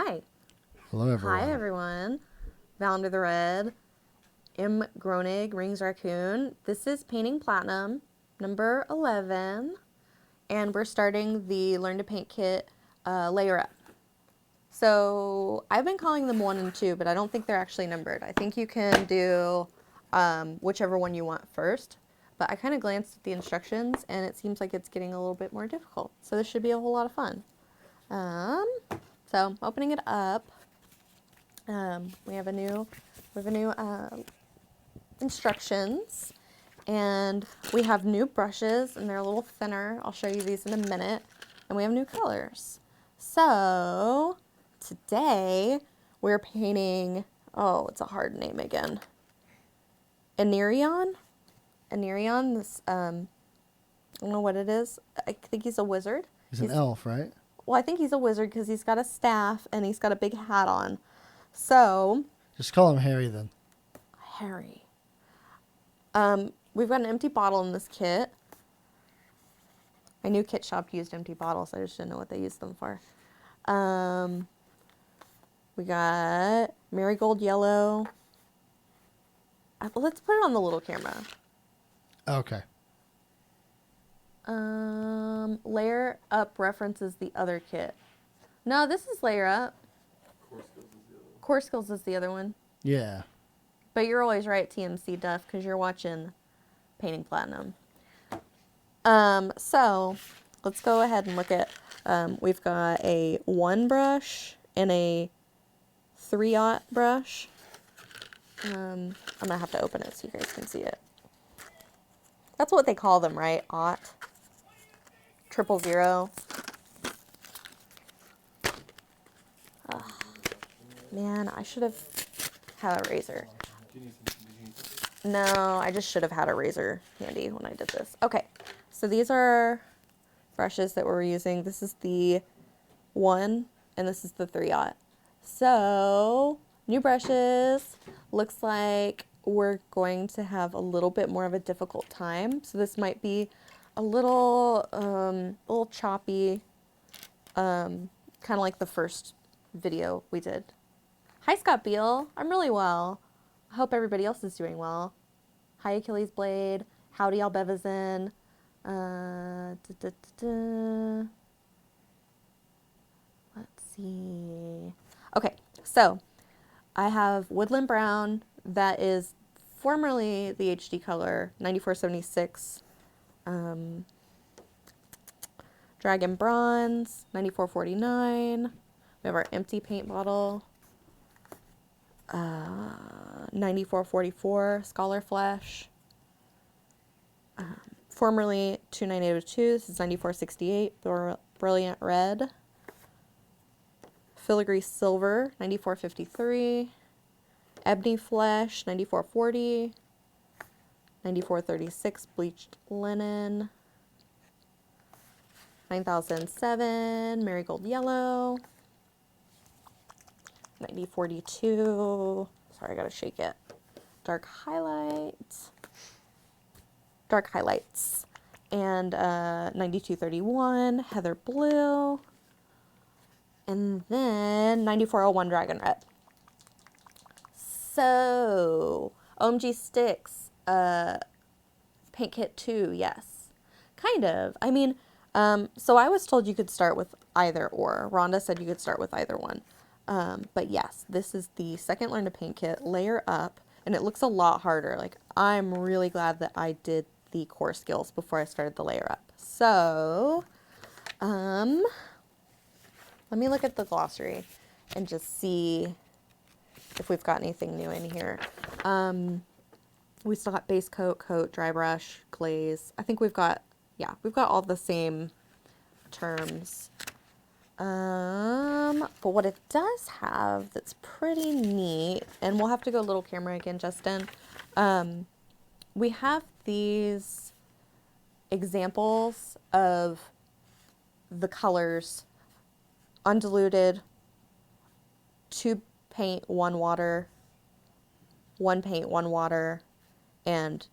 Hi. Hello, everyone. Hi, everyone. Valender the Red, M. Groenig, Rings Raccoon. This is Painting Platinum, number 11. And we're starting the Learn to Paint kit layer up. So I've been calling them 1 and 2, but I don't think they're actually numbered. I think you can do whichever one you want first. But I kind of glanced at the instructions, and it seems like it's getting a little bit more difficult. So this should be a whole lot of fun. So opening it up, we have a new instructions, and we have new brushes, and they're a little thinner. I'll show you these in a minute. And we have new colors. So today we're painting, oh, it's a hard name again. Anirion, this, I don't know what it is. I think he's a wizard. He's an elf, right? Well, I think he's a wizard because he's got a staff and he's got a big hat on. So, Just call him Harry then. Harry. We've got an empty bottle in this kit. My new kit shop used empty bottles. I just didn't know what they used them for. We got marigold yellow. Let's put it on the little camera. Okay. Layer Up references the other kit. No, this is Layer Up. Core Skills is the other one. Yeah. But you're always right, TMC Duff, because you're watching Painting Platinum. So let's go ahead and look at, we've got a 1 brush and a 3/0 brush. I'm going to have to open it so you guys can see it. That's what they call them, right? 000. Oh, man, I should have had a razor. No, I just should have had a razor handy when I did this. Okay, so these are brushes that we're using. This is the 1 and this is the 3/0. So, new brushes. Looks like we're going to have a little bit more of a difficult time. So this might be a little choppy, kind of like the first video we did. Hi, Scott Beal. I'm really well. I hope everybody else is doing well. Hi, Achilles Blade. Howdy, Albevazin. Let's see. Okay, so I have Woodland Brown. That is formerly the HD color, 9476. Dragon Bronze, 9449. We have our empty paint bottle, 9444. Scholar Flash. Formerly 29802. This is 9468. Brilliant Red. Filigree Silver, 9453. Ebony Flesh, 9440. 9436. Bleached Linen. 9007. Marigold Yellow. 9042. Sorry, I gotta shake it. Dark Highlights. And 9231. Heather Blue. And then 9401 Dragon Red. So, OMG Sticks, Paint Kit 2, yes. Kind of. I mean, so I was told you could start with either or. Rhonda said you could start with either one. But yes, this is the second Learn to Paint kit, Layer Up, and it looks a lot harder. Like, I'm really glad that I did the core skills before I started the Layer Up. So, let me look at the glossary and just see if we've got anything new in here. We still got base coat, dry brush, glaze. I think we've got all the same terms. But what it does have that's pretty neat, and we'll have to go little camera again, Justin. We have these examples of the colors: undiluted, 2 paint, 1 water, 1 paint, 1 water, and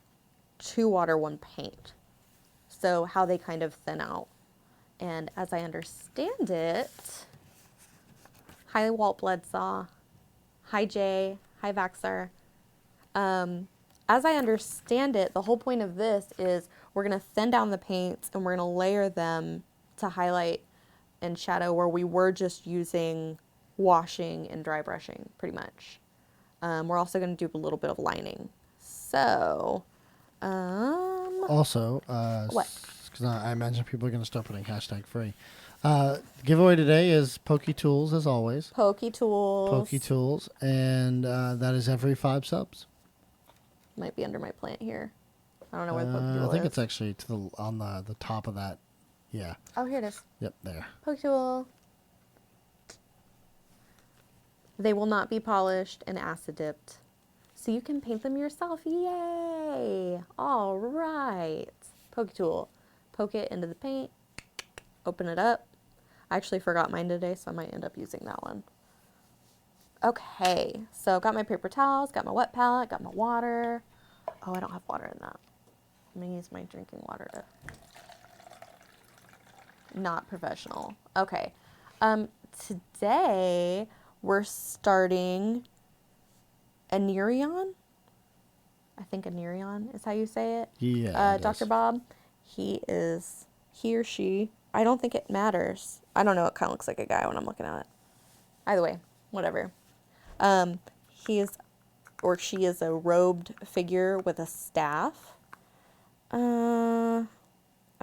2 water, 1 paint. So how they kind of thin out. And as I understand it, Hi Walt Bledsaw. Hi Jay. Hi Vaxar. As I understand it, the whole point of this is we're going to thin down the paints and we're going to layer them to highlight and shadow where we were just using washing and dry brushing, pretty much. We're also going to do a little bit of lining. So, Also, what? because I imagine people are going to start putting hashtag free. Giveaway today is Pokey Tools, as always. Pokey Tools. Pokey Tools, and that is every 5 subs. Might be under my plant here. I don't know where the Pokey Tool I think is. it's actually on the top of that. Yeah. Oh, here it is. Yep, there. Pokey Tool. They will not be polished and acid dipped. So you can paint them yourself. Yay! All right. Pokey Tool. Poke it into the paint. Open it up. I actually forgot mine today, so I might end up using that one. Okay, so got my paper towels, got my wet palette, got my water. Oh, I don't have water in that. I'm gonna use my drinking water to... Not professional. Okay. Today we're starting Anirion. I think Anirion is how you say it. Yeah. Dr. Bob. He or she. I don't think it matters. I don't know. It kind of looks like a guy when I'm looking at it. Either way, whatever. He is or she is a robed figure with a staff. I'm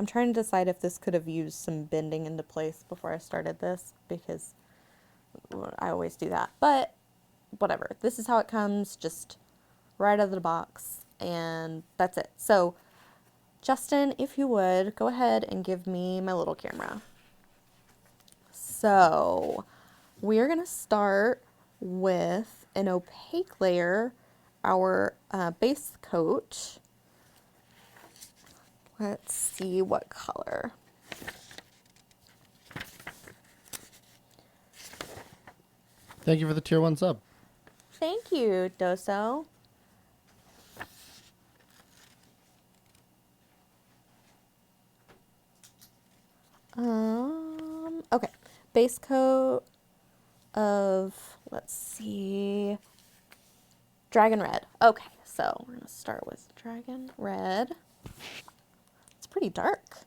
trying to decide if this could have used some bending into place before I started this, because I always do that. But whatever. This is how it comes, just right out of the box, and that's it. So, Justin, if you would, go ahead and give me my little camera. So, we are going to start with an opaque layer, our base coat. Let's see what color. Thank you for the tier 1 sub. Thank you, Doso. Okay. Base coat of, let's see, Dragon Red. Okay, so we're going to start with Dragon Red. It's pretty dark.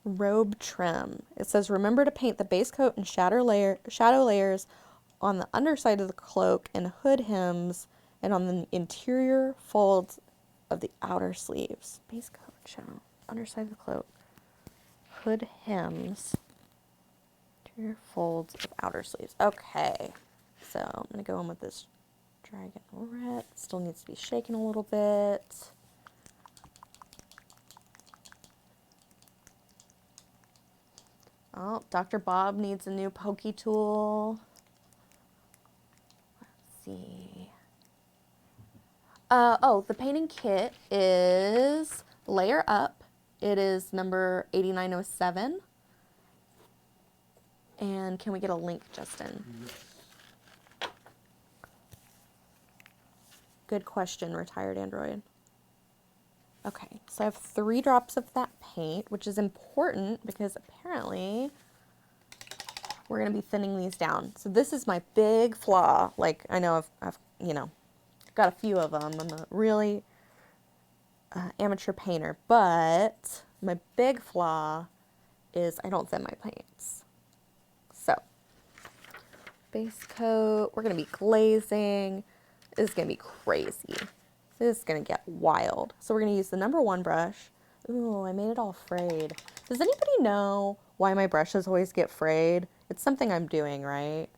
Robe trim. It says, remember to paint the base coat and shadow layers on the underside of the cloak and hood hems and on the interior folds of the outer sleeves. Base coat, shadow, underside of the cloak, hood hems, interior folds of outer sleeves. Okay, so I'm going to go in with this Dragon Red. Still needs to be shaken a little bit. Oh, Dr. Bob needs a new pokey tool. Let's see. The painting kit is Layer Up. It is number 8907. And can we get a link, Justin? Good question, retired Android. Okay, so I have 3 drops of that paint, which is important because apparently we're going to be thinning these down. So this is my big flaw. Like, I know I've got a few of them. I'm a really amateur painter, but my big flaw is I don't thin my paints. So, base coat, we're going to be glazing. This is going to be crazy. This is going to get wild. So we're going to use the number 1 brush. Ooh, I made it all frayed. Does anybody know why my brushes always get frayed? It's something I'm doing, right?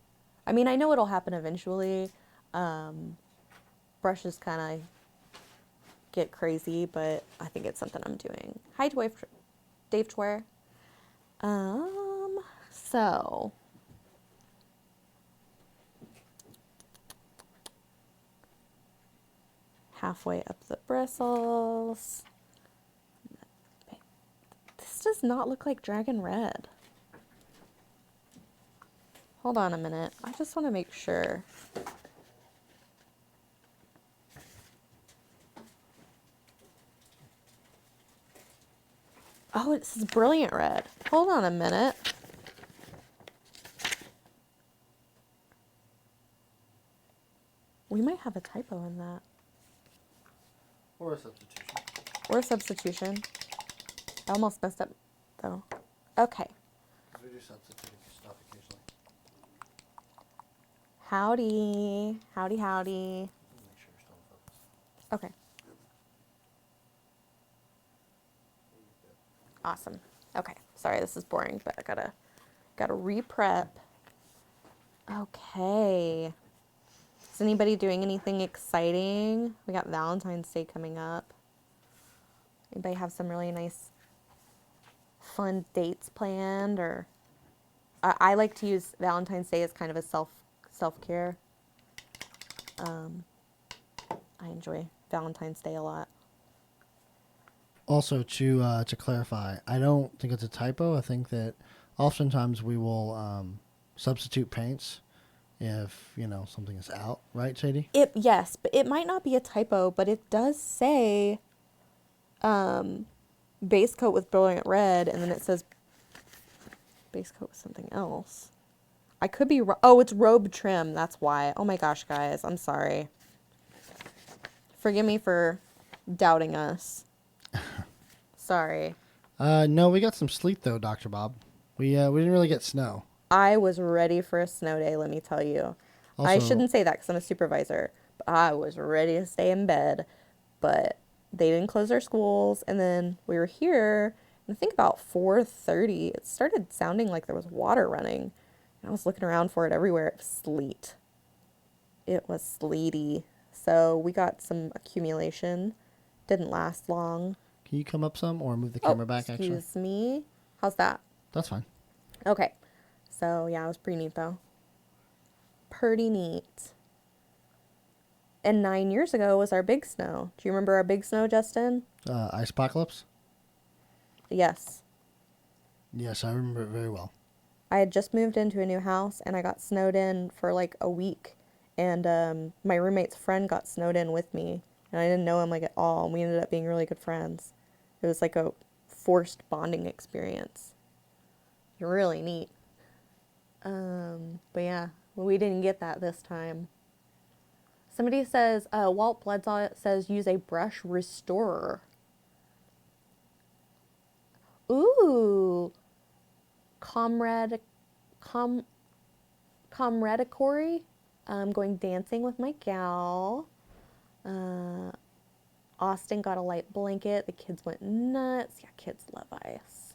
I mean, I know it'll happen eventually. Brushes kind of get crazy, but I think it's something I'm doing. Hi, Dave Tware. So... halfway up the bristles. This does not look like Dragon Red. Hold on a minute. I just want to make sure. Oh, it says Brilliant Red. Hold on a minute. might have a typo in that. Or a substitution. Or a substitution. I almost messed up, though. Okay. We do substitute stuff occasionally. Howdy. Howdy, howdy. Make sure you're still in focus. Okay. Awesome. Okay. Sorry, this is boring, but I gotta re-prep. Okay. Is anybody doing anything exciting? We got Valentine's Day coming up. Anybody have some really nice, fun dates planned? Or I like to use Valentine's Day as kind of a self-care. I enjoy Valentine's Day a lot. Also, to clarify, I don't think it's a typo. I think that oftentimes we will substitute paints if, something is out. Right, Sadie? Yes, but it might not be a typo, but it does say base coat with brilliant red, and then it says base coat with something else. I could be wrong. Oh, it's robe trim. That's why. Oh my gosh, guys. I'm sorry. Forgive me for doubting us. Sorry. No, we got some sleet though, Dr. Bob. We didn't really get snow. I was ready for a snow day, let me tell you. I Also- shouldn't say that because I'm a supervisor, but I was ready to stay in bed. But they didn't close their schools, and then we were here, and I think about 4:30, it started sounding like there was water running. And I was looking around for it everywhere. It was sleet. It was sleety. So we got some accumulation. Didn't last long. Can you come up some or move the camera back, actually? Excuse me. How's that? That's fine. Okay. So, yeah, it was pretty neat, though. Pretty neat. And 9 years ago was our big snow. Do you remember our big snow, Justin? Ice apocalypse? Yes. Yes, I remember it very well. I had just moved into a new house, and I got snowed in for like a week. And my roommate's friend got snowed in with me. And I didn't know him like at all. And we ended up being really good friends. It was like a forced bonding experience. Really neat. But yeah, we didn't get that this time. Somebody says, Walt Bledsaw says use a brush restorer. Ooh. Comradicatory. I'm going dancing with my gal. Austin got a light blanket. The kids went nuts. Yeah, kids love ice.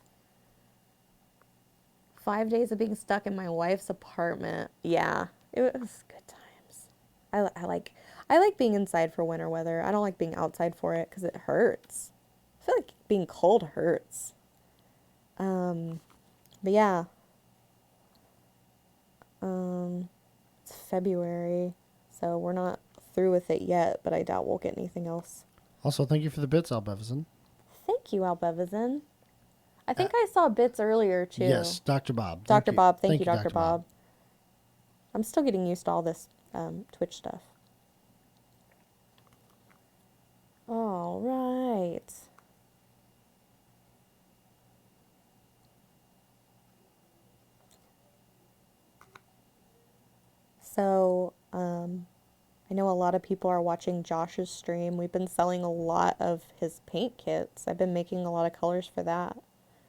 5 days of being stuck in my wife's apartment. Yeah, it was good times. I like being inside for winter weather. I don't like being outside for it because it hurts. I feel like being cold hurts. But yeah. It's February, so we're not through with it yet, but I doubt we'll get anything else. Also, thank you for the bits, Albevison. Thank you, Albevison. I think I saw bits earlier, too. Yes, Dr. Bob. Dr. Bob. Thank you, Dr. Bob. I'm still getting used to all this Twitch stuff. All right. So, I know a lot of people are watching Josh's stream. We've been selling a lot of his paint kits. I've been making a lot of colors for that.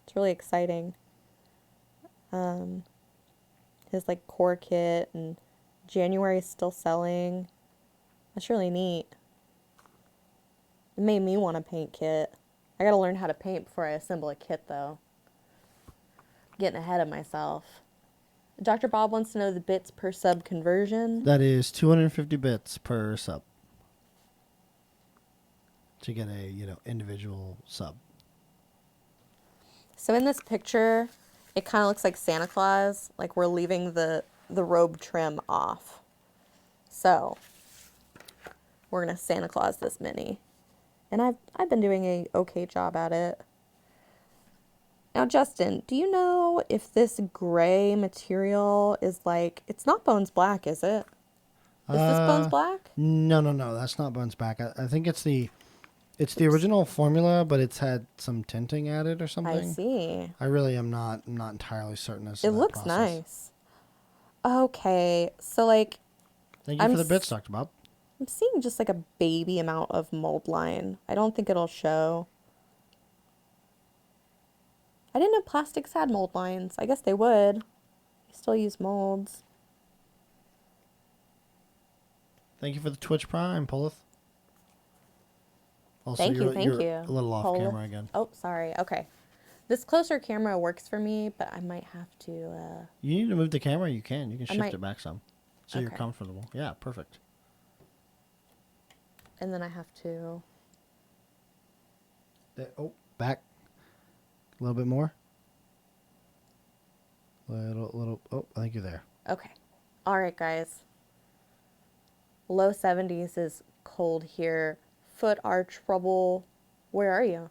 It's really exciting. His like core kit, and January is still selling. That's really neat. It made me want a paint kit. I gotta learn how to paint before I assemble a kit though. Getting ahead of myself. Dr. Bob wants to know the bits per sub conversion. That is 250 bits per sub. To get a, individual sub. So in this picture, it kind of looks like Santa Claus, like we're leaving the robe trim off. So we're gonna Santa Claus this mini, and I've been doing a okay job at it. Now, Justin, do you know if this gray material is like, it's not Bones Black, is it? Is this Bones Black? No, that's not Bones Black. I think it's the original formula, but it's had some tinting added or something. I see. I really am not entirely certain as to It that looks process. nice. Okay, so like, Thank you for the bits, Dr. Bob. I'm seeing just like a baby amount of mold line. I don't think it'll show. I didn't know plastics had mold lines. I guess they would. They still use molds. Thank you for the Twitch Prime, Polith. Also, Thank you're you. a little off Hold. camera again. Oh, sorry. Okay. This closer camera works for me, but I might have to, You need to move the camera. You can. You can I shift might, it back some, so you're okay. comfortable. Yeah, perfect. And then I have to, Oh, back a little bit more. Little. Oh, I think you're there. okay. All right, guys. Low 70s is cold here. Foot arch trouble. Where are you?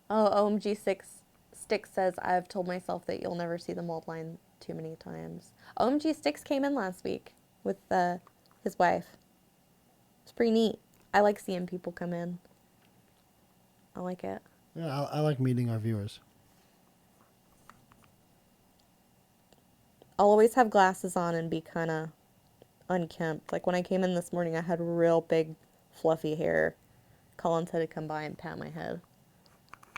Oh, Stick says, I've told myself that you'll never see the mold line too many times. OMG Sticks came in last week with his wife. It's pretty neat. I like seeing people come in. I like it. Yeah, I like meeting our viewers. I'll always have glasses on and be kind of unkempt. Like when I came in this morning, I had real big, fluffy hair. Colin said to come by and pat my head.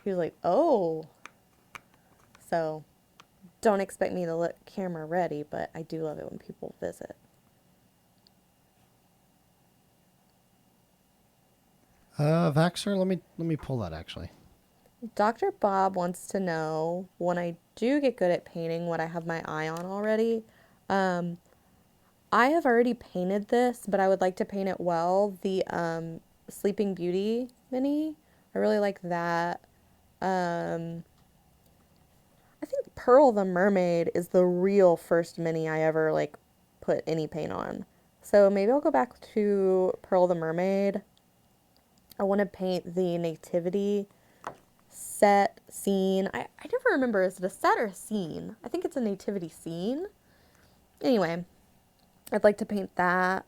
He was like, oh. So don't expect me to look camera ready, but I do love it when people visit. Vaxer, let me pull that actually. Dr. Bob wants to know when I do get good at painting what I have my eye on already. I have already painted this, but I would like to paint it well. The Sleeping Beauty mini, I really like that. I think Pearl the Mermaid is the real first mini I ever like put any paint on. So maybe I'll go back to Pearl the Mermaid. I want to paint the Nativity set scene. I never remember, is it a set or a scene? I think it's a nativity scene. Anyway, I'd like to paint that.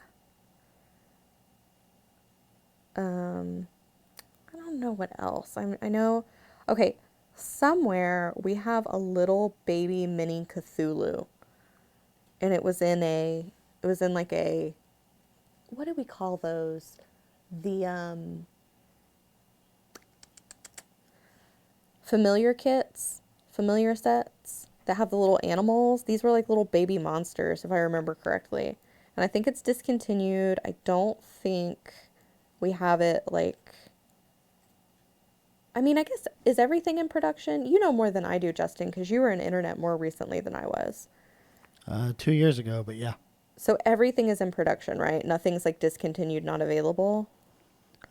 I don't know what else. I know, okay, somewhere we have a little baby mini Cthulhu. And it was in like a, what do we call those? The, familiar kits, familiar sets that have the little animals. These were like little baby monsters, if I remember correctly. And I think it's discontinued. I don't think we have it like. I mean, I guess, is everything in production? You know more than I do, Justin, because you were in internet more recently than I was. 2 years ago, but yeah. So everything is in production, right? Nothing's like discontinued, not available.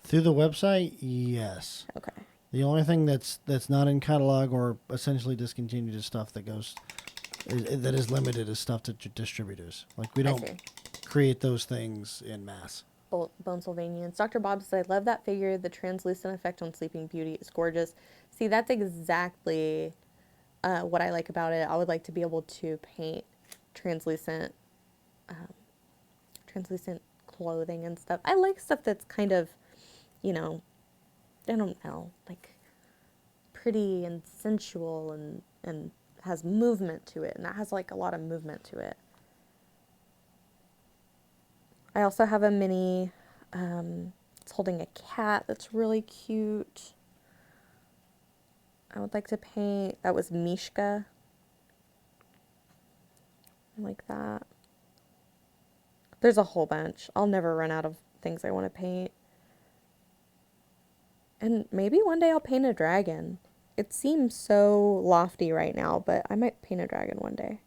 Through the website, yes. Okay. The only thing that's not in catalog or essentially discontinued is stuff that that is limited is stuff to distributors. Like we don't create those things in mass. Bone Sylvanians. Dr. Bob says, I love that figure. The translucent effect on Sleeping Beauty is gorgeous. See, that's exactly what I like about it. I would like to be able to paint translucent clothing and stuff. I like stuff that's kind of, you know, I don't know, like pretty and sensual and has movement to it. And that has like a lot of movement to it. I also have a mini, it's holding a cat that's really cute. I would like to paint, that was Mishka. I like that. There's a whole bunch. I'll never run out of things I want to paint. And maybe one day I'll paint a dragon. It seems so lofty right now, but I might paint a dragon one day.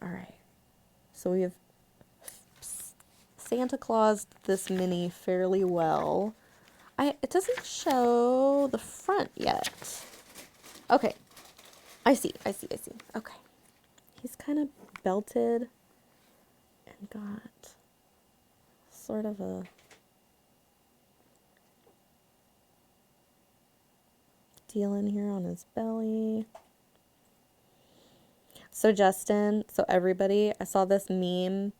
All right. So we have Santa Claus this mini fairly well. It doesn't show the front yet. Okay. I see. Okay. He's kind of belted and got sort of a deal in here on his belly. So Justin, so everybody, I saw this meme,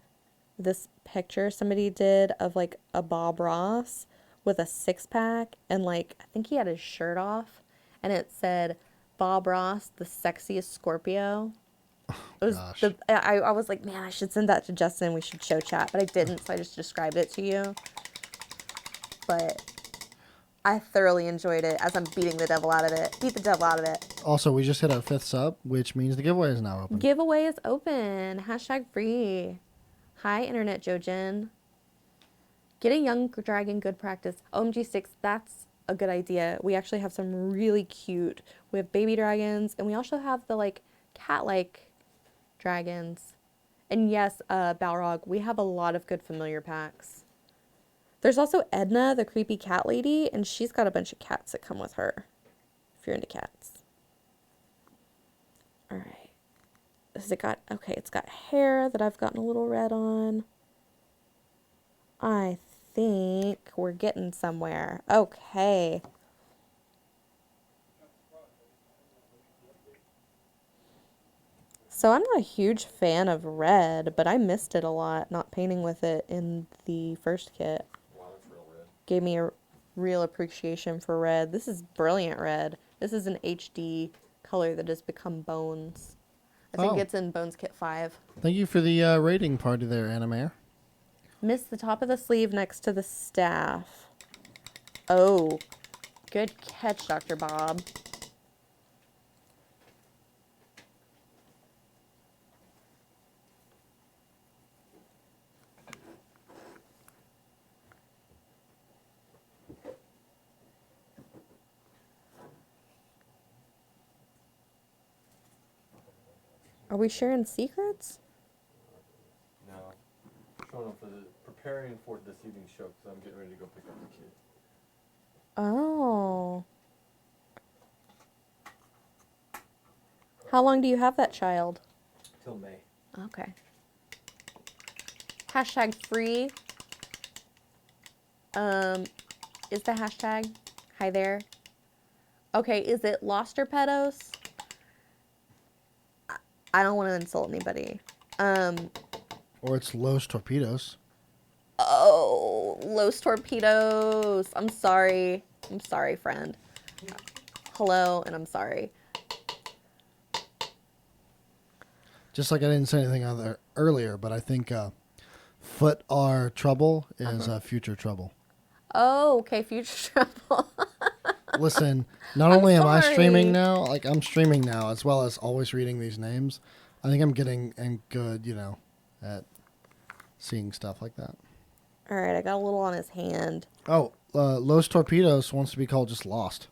this picture somebody did of like a Bob Ross with a six-pack and like, I think he had his shirt off and it said Bob Ross, the sexiest Scorpio. It was Gosh. I was like, man, I should send that to Justin. We should show chat, but I didn't, so I just described it to you. But I thoroughly enjoyed it as I'm beating the devil out of it. Beat the devil out of it. Also, we just hit our 5th sub, which means the giveaway is now open. Giveaway is open. Hashtag free. Hi, Internet Jojen. Getting young dragon good practice. OMG sticks, that's a good idea. We actually have some really cute. We have baby dragons, and we also have the like cat-like dragons. And yes, Balrog, we have a lot of good familiar packs. There's also Edna, the creepy cat lady, and she's got a bunch of cats that come with her, if you're into cats. All right. Has it got, okay, it's got hair that I've gotten a little red on. I think we're getting somewhere. Okay. So I'm not a huge fan of red, but I missed it a lot, not painting with it in the first kit. Wow, that's real red. Gave me a real appreciation for red. This is brilliant red. This is an HD color that has become Bones. I think it's in Bones Kit 5. Thank you for the rating party there, Animair. Missed the top of the sleeve next to the staff. Oh, good catch, Dr. Bob. Are we sharing secrets? No. Showing up for preparing for this evening's show because I'm getting ready to go pick up the kid. Oh. How long do you have that child? Till May. Okay. Hashtag free. Is the hashtag? Hi there. Okay, is it Lost or Pedos? I don't want to insult anybody. Or it's Los Torpedoes. Oh, Los Torpedoes. I'm sorry. I'm sorry, friend. Hello, and I'm sorry. Just like I didn't say anything on there earlier, but I think Foot R Trouble is Future Trouble. Oh, okay, Future Trouble. Listen, not only am I sorry. streaming now, like I'm streaming now as well as always reading these names. I think I'm getting good, at seeing stuff like that. All right, I got a little on his hand. Oh, Los Torpedoes wants to be called just Lost.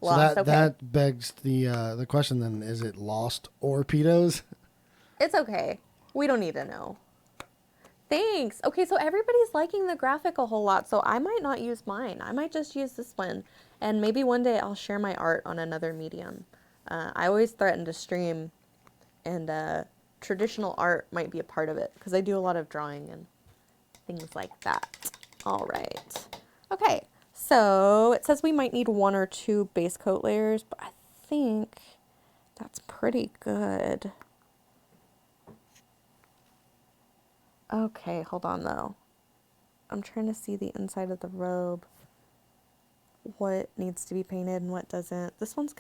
Lost, so that okay. that begs the question then: is it Lost or Pedos? It's okay. We don't need to know. Thanks. Okay, so everybody's liking the graphic a whole lot, so I might not use mine. I might just use this one. And maybe one day I'll share my art on another medium. I always threaten to stream, and traditional art might be a part of it, because I do a lot of drawing and things like that. All right. Okay, so it says we might need 1 or 2 base coat layers, but I think that's pretty good. Okay, hold on though. I'm trying to see the inside of the robe. What needs to be painted and what doesn't. This one's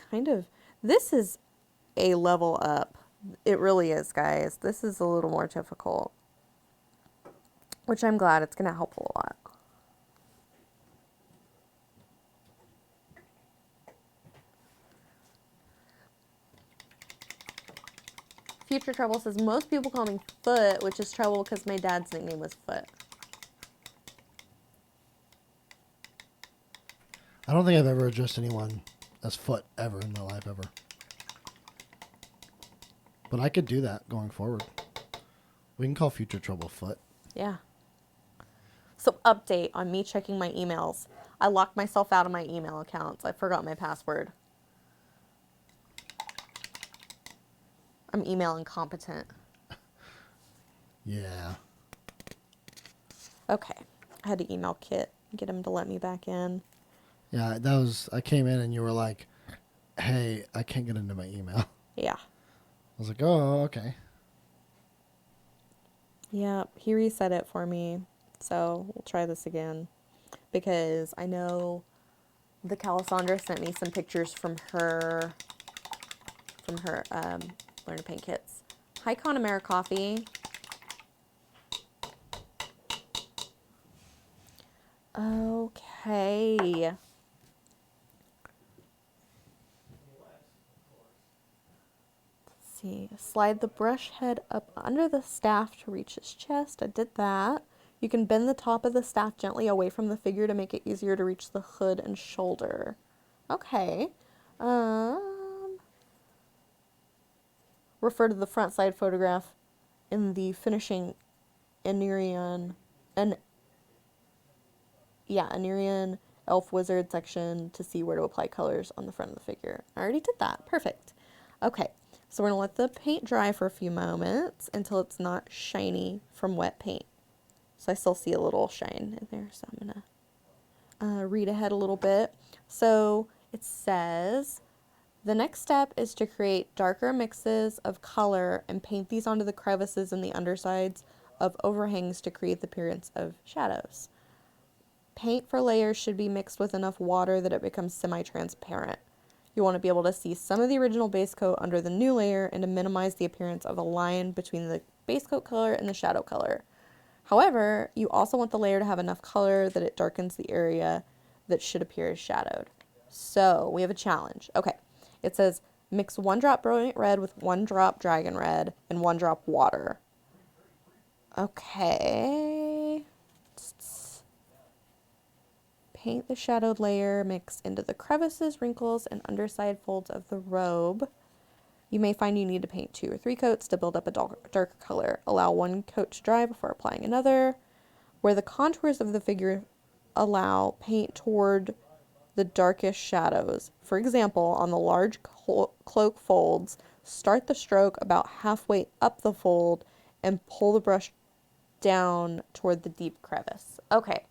this is a level up. It really is, guys. This is a little more difficult, which I'm glad. It's going to help a lot. Future Trouble says, most people call me Foot, which is trouble because my dad's nickname was Foot. I don't think I've ever addressed anyone as Foot ever in my life, ever. But I could do that going forward. We can call Future Trouble Foot. Yeah. So update on me checking my emails. I locked myself out of my email accounts. I forgot my password. I'm email incompetent. Yeah. Okay. I had to email Kit, get him to let me back in. Yeah, I came in and you were like, hey, I can't get into my email. Yeah. I was like, oh, okay. Yeah, he reset it for me. So we'll try this again. Because I know the Calisandra sent me some pictures from her Learn to Paint kits. Hi, Connemara Coffee. Okay. Let's see. Slide the brush head up under the staff to reach his chest. I did that. You can bend the top of the staff gently away from the figure to make it easier to reach the hood and shoulder. Okay. Refer to the front side photograph in the finishing Anirian Elf Wizard section to see where to apply colors on the front of the figure. I already did that. Perfect. Okay, so we're going to let the paint dry for a few moments until it's not shiny from wet paint. So I still see a little shine in there, so I'm going to read ahead a little bit. So it says, the next step is to create darker mixes of color and paint these onto the crevices and the undersides of overhangs to create the appearance of shadows. Paint for layers should be mixed with enough water that it becomes semi-transparent. You want to be able to see some of the original base coat under the new layer and to minimize the appearance of a line between the base coat color and the shadow color. However, you also want the layer to have enough color that it darkens the area that should appear as shadowed. So we have a challenge. Okay, it says mix 1 drop brilliant red with 1 drop dragon red and 1 drop water. Okay. Paint the shadowed layer mix into the crevices, wrinkles, and underside folds of the robe. You may find you need to paint 2 or 3 coats to build up a darker color. Allow 1 coat to dry before applying another. Where the contours of the figure allow, paint toward the darkest shadows. For example, on the large cloak folds, start the stroke about halfway up the fold and pull the brush down toward the deep crevice. Okay.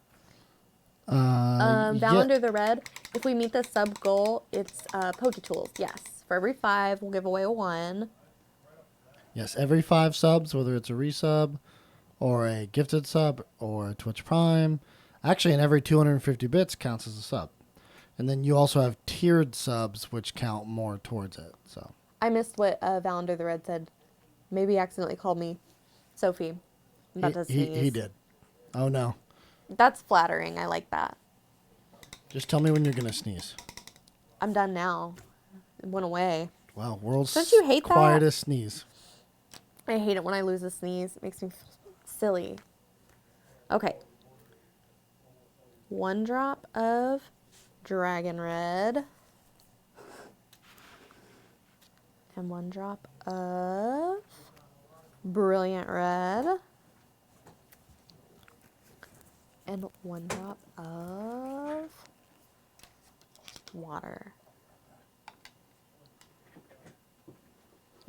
Down under the red, if we meet the sub goal, it's Poke Tools. Yes. For every 5, we'll give away a 1. Yes, every 5 subs, whether it's a resub or a gifted sub or a Twitch Prime. Actually, in every 250 bits counts as a sub. And then you also have tiered subs, which count more towards it. So I missed what Val under the red said. Maybe he accidentally called me Sophie. I'm about to sneeze. He did. Oh, no. That's flattering. I like that. Just tell me when you're going to sneeze. I'm done now. It went away. Wow, world's Don't you hate quietest sneeze. I hate it when I lose a sneeze. It makes me feel silly. Okay. 1 drop of dragon red. And 1 drop of brilliant red. And 1 drop of water.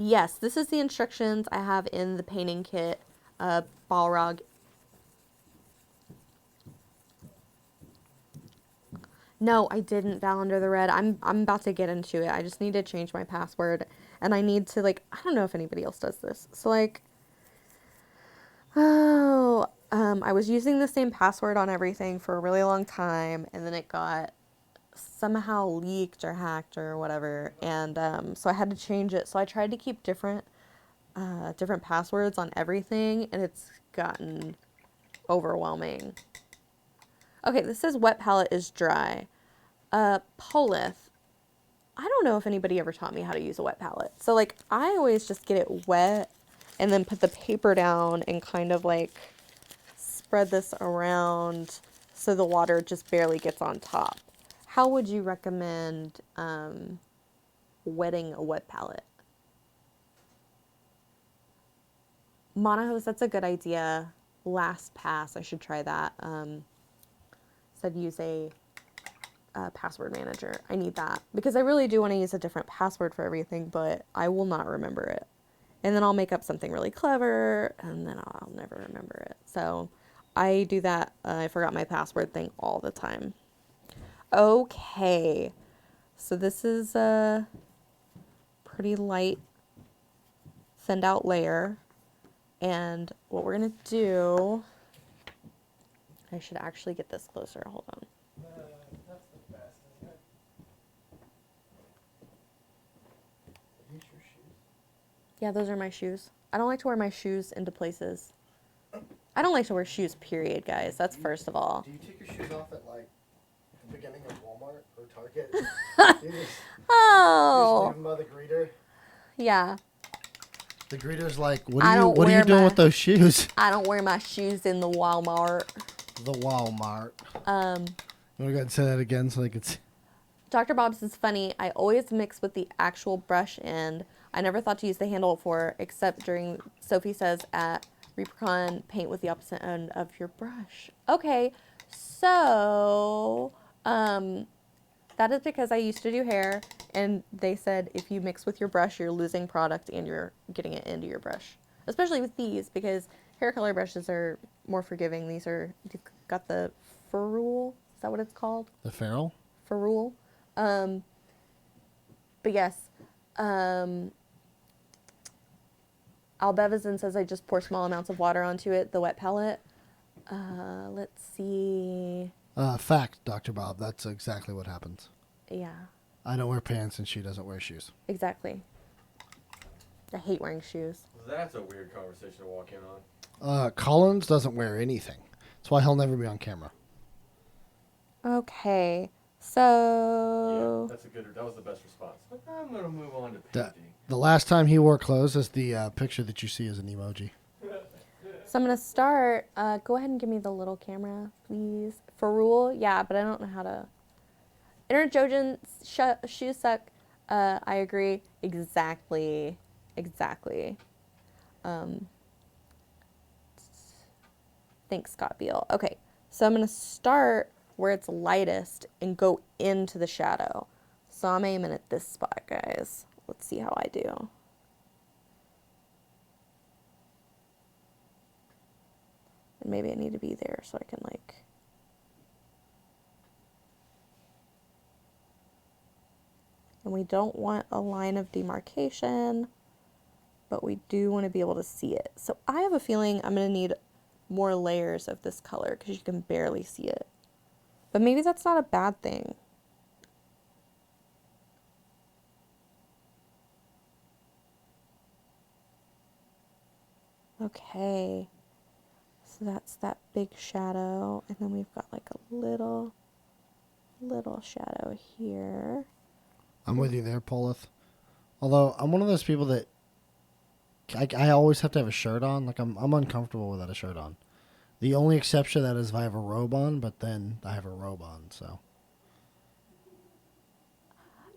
Yes, this is the instructions I have in the painting kit. Balrog. No, I didn't, Val under the red. I'm about to get into it. I just need to change my password. And I need to, like, I don't know if anybody else does this. So, like, I was using the same password on everything for a really long time. And then it got somehow leaked or hacked or whatever, and so I had to change it. So I tried to keep different passwords on everything, and it's gotten overwhelming. Okay, this says wet palette is dry. Polith. I don't know if anybody ever taught me how to use a wet palette. So like I always just get it wet and then put the paper down and kind of like spread this around so the water just barely gets on top. How would you recommend wetting a wet palette? Monahose, that's a good idea. LastPass, I should try that. Said use a password manager. I need that because I really do want to use a different password for everything, but I will not remember it. And then I'll make up something really clever and then I'll never remember it. So I do that. I forgot my password thing all the time. Okay, so this is a pretty light thinned out layer, and what we're gonna do, I should actually get this closer, hold on. Yeah, those are my shoes. I don't like to wear my shoes into places. I don't like to wear shoes, period, guys. That's first of all. Do you take your shoes off at like the beginning of Walmart or Target? You just Oh, leave them by the greeter. yeah. The greeter's like, what I are you don't what are you wear doing my- with those shoes? I don't wear my shoes in the Walmart. The Walmart. You want to go ahead and say that again so they can see? Dr. Bob's is funny. I always mix with the actual brush end. I never thought to use the handle for, except during, Sophie says, at Reapercon, paint with the opposite end of your brush. Okay, so, that is because I used to do hair, and they said if you mix with your brush, you're losing product and you're getting it into your brush. Especially with these, because hair color brushes are more forgiving. These are, you've got the ferrule, is that what it's called? The ferrule? Ferrule. But yes, Albevazin says I just pour small amounts of water onto it, the wet palette. Let's see. Fact, Dr. Bob. That's exactly what happens. Yeah, I don't wear pants and she doesn't wear shoes. exactly. I hate wearing shoes. That's a weird conversation to walk in on. Collins doesn't wear anything. That's why he'll never be on camera. Okay, Yeah, so that was the best response. But I'm gonna move on to The, painting. the last time he wore clothes is the picture that you see as an emoji. I'm gonna start. Go ahead and give me the little camera, please. Ferrule, yeah, but I don't know how to. Interjojen shoes suck. I agree. Exactly. Thanks, Scott Beal. Okay, so I'm gonna start where it's lightest and go into the shadow. So I'm aiming at this spot, guys. Let's see how I do. And maybe I need to be there so I can like. And we don't want a line of demarcation, but we do want to be able to see it. So I have a feeling I'm going to need more layers of this color because you can barely see it. But maybe that's not a bad thing. Okay. So that's that big shadow. And then we've got like a little shadow here. I'm with you there, Polith. Although I'm one of those people that I always have to have a shirt on. Like I'm uncomfortable without a shirt on. The only exception to that is if I have a robe on, but then I have a robe on, so.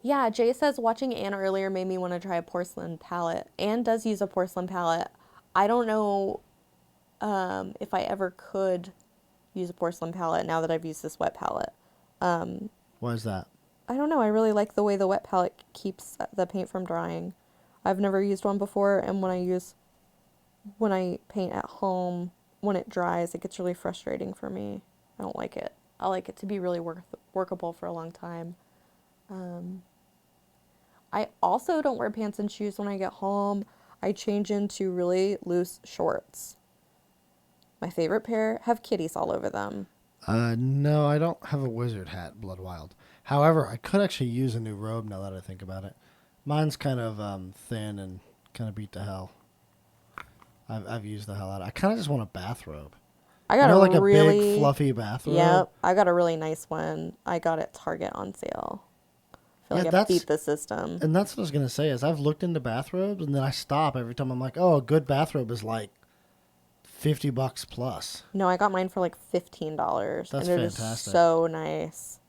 Yeah, Jay says watching Anne earlier made me want to try a porcelain palette. Anne does use a porcelain palette. I don't know if I ever could use a porcelain palette now that I've used this wet palette. Why is that? I don't know. I really like the way the wet palette keeps the paint from drying. I've never used one before, and when I paint at home, when it dries, it gets really frustrating for me. I don't like it. I like it to be really workable for a long time. I also don't wear pants and shoes when I get home. I change into really loose shorts. My favorite pair have kitties all over them. No, I don't have a wizard hat, Blood Wild. However, I could actually use a new robe now that I think about it. Mine's kind of thin and kind of beat to hell. I've used the hell out of it. I kind of just want a bathrobe. I got like a really big fluffy bathrobe. Yep, I got a really nice one. I got it at Target on sale. I feel like I beat the system. And that's what I was gonna say is I've looked into bathrobes and then I stop every time. I'm like, oh, a good bathrobe is like $50 plus. No, I got mine for like $15. That's and it is fantastic. so nice.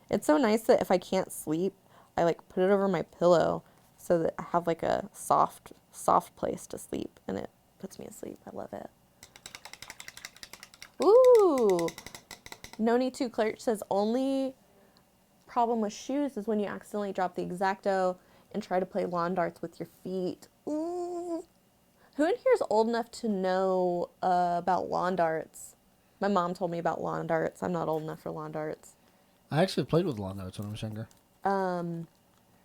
It's so nice that if I can't sleep, I like put it over my pillow so that I have like a soft place to sleep, and it puts me asleep. I love it. Ooh. Noni2 Clerch says only problem with shoes is when you accidentally drop the X-Acto and try to play lawn darts with your feet. Ooh. Who in here is old enough to know about lawn darts? My mom told me about lawn darts. I'm not old enough for lawn darts. I actually played with lawn darts when I was younger.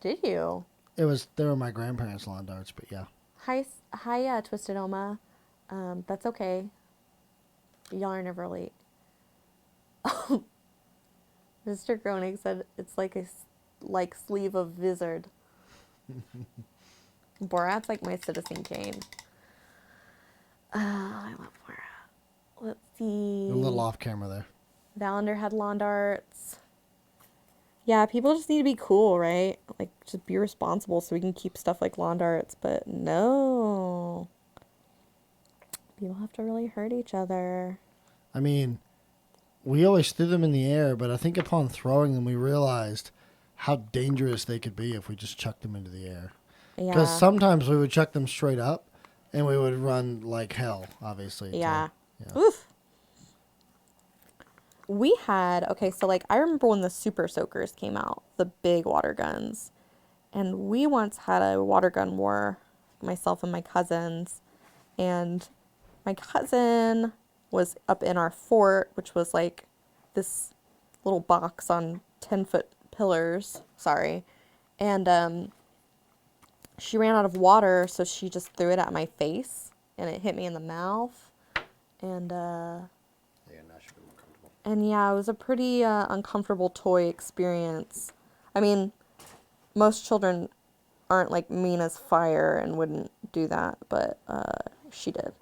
Did you? They were my grandparents' lawn darts, but yeah. Hi, Twisted Oma. That's okay. Y'all are never late. Mr. Groening said it's like a sleeve of Vizard. Borat's like my Citizen Kane. I love Borat. Let's see. A little off camera there. Valander had lawn darts. Yeah, people just need to be cool, right? Like, just be responsible so we can keep stuff like lawn darts. But no. People have to really hurt each other. I mean, we always threw them in the air, but I think upon throwing them, we realized how dangerous they could be if we just chucked them into the air. Because Yeah. sometimes we would chuck them straight up, and we would run like hell, obviously. Yeah. Yeah. Oof. We had, okay, so like I remember when the Super Soakers came out, the big water guns. And we once had a water gun war, myself and my cousins. And my cousin was up in our fort, which was like this little box on 10-foot pillars. Sorry. And she ran out of water, so she just threw it at my face, and it hit me in the mouth. And Yeah, now should be more comfortable. and yeah, it was a pretty uncomfortable toy experience. I mean, most children aren't like mean as fire and wouldn't do that, but she did.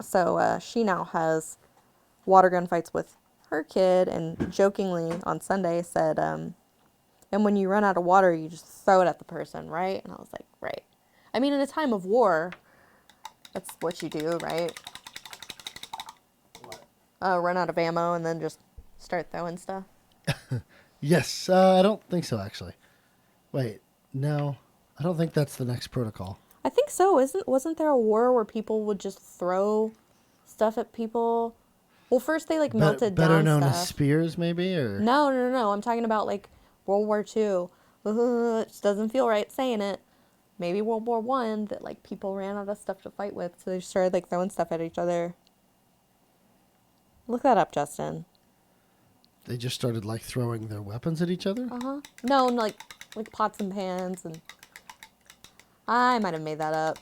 So she now has water gun fights with her kid, and jokingly on Sunday said, and when you run out of water, you just throw it at the person, right? And I was like, right. I mean, in a time of war, that's what you do, right? Run out of ammo and then just start throwing stuff. Yes, I don't think so, actually. Wait, no. I don't think that's the next protocol. I think so. Wasn't there a war where people would just throw stuff at people? Well, first they like melted Better down known stuff. as spears, maybe? Or No. I'm talking about like World War II. It just doesn't feel right saying it. Maybe World War One, that like people ran out of stuff to fight with, so they started like throwing stuff at each other. Look that up, Justin. they just started, like, throwing their weapons at each other? No, like pots and pans, and I might have made that up.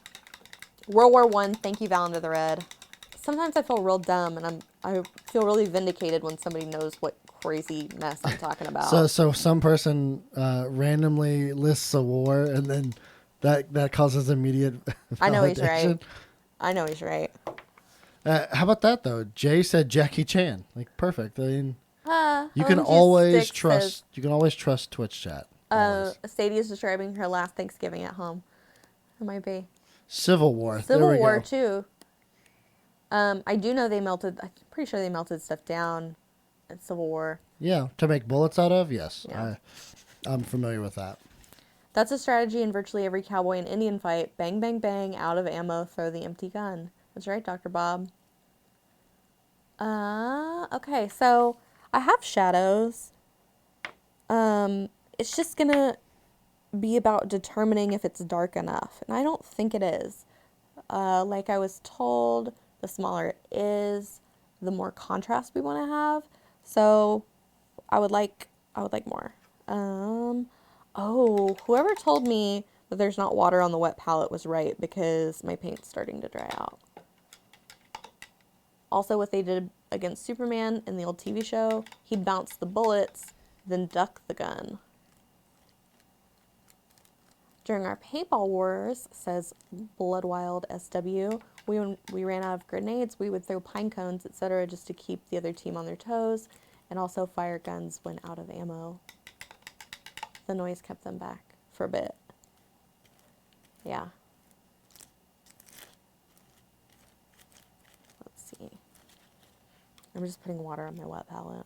World War One. Thank you, Valander the Red. Sometimes I feel real dumb, and I feel really vindicated when somebody knows what crazy mess I'm talking about. So some person randomly lists a war, and then that causes immediate I know he's validation. right. I know he's right. How about that, though? Jay said Jackie Chan. Like, perfect. I mean, you can OMG always Stick trust. says, You can always trust Twitch chat. Always. Sadie's describing her last Thanksgiving at home. It might be Civil War. There Civil we War go. too. I do know they melted. I'm pretty sure they melted stuff down at Civil War. Yeah, to make bullets out of. Yes, Yeah. I'm familiar with that. That's a strategy in virtually every cowboy and Indian fight. Bang, bang, bang, out of ammo, throw the empty gun. That's right, Dr. Bob. Okay, so I have shadows. It's just gonna be about determining if it's dark enough, and I don't think it is. Like I was told, the smaller it is, the more contrast we want to have. So I would like more. Oh, whoever told me that there's not water on the wet palette was right, because my paint's starting to dry out. Also, what they did against Superman in the old TV show, he'd bounce the bullets, then duck the gun. During our paintball wars, says Bloodwild SW, when we ran out of grenades, we would throw pine cones, etc., just to keep the other team on their toes, and also fire guns when out of ammo. The noise kept them back for a bit. Yeah. Let's see. I'm just putting water on my wet palette.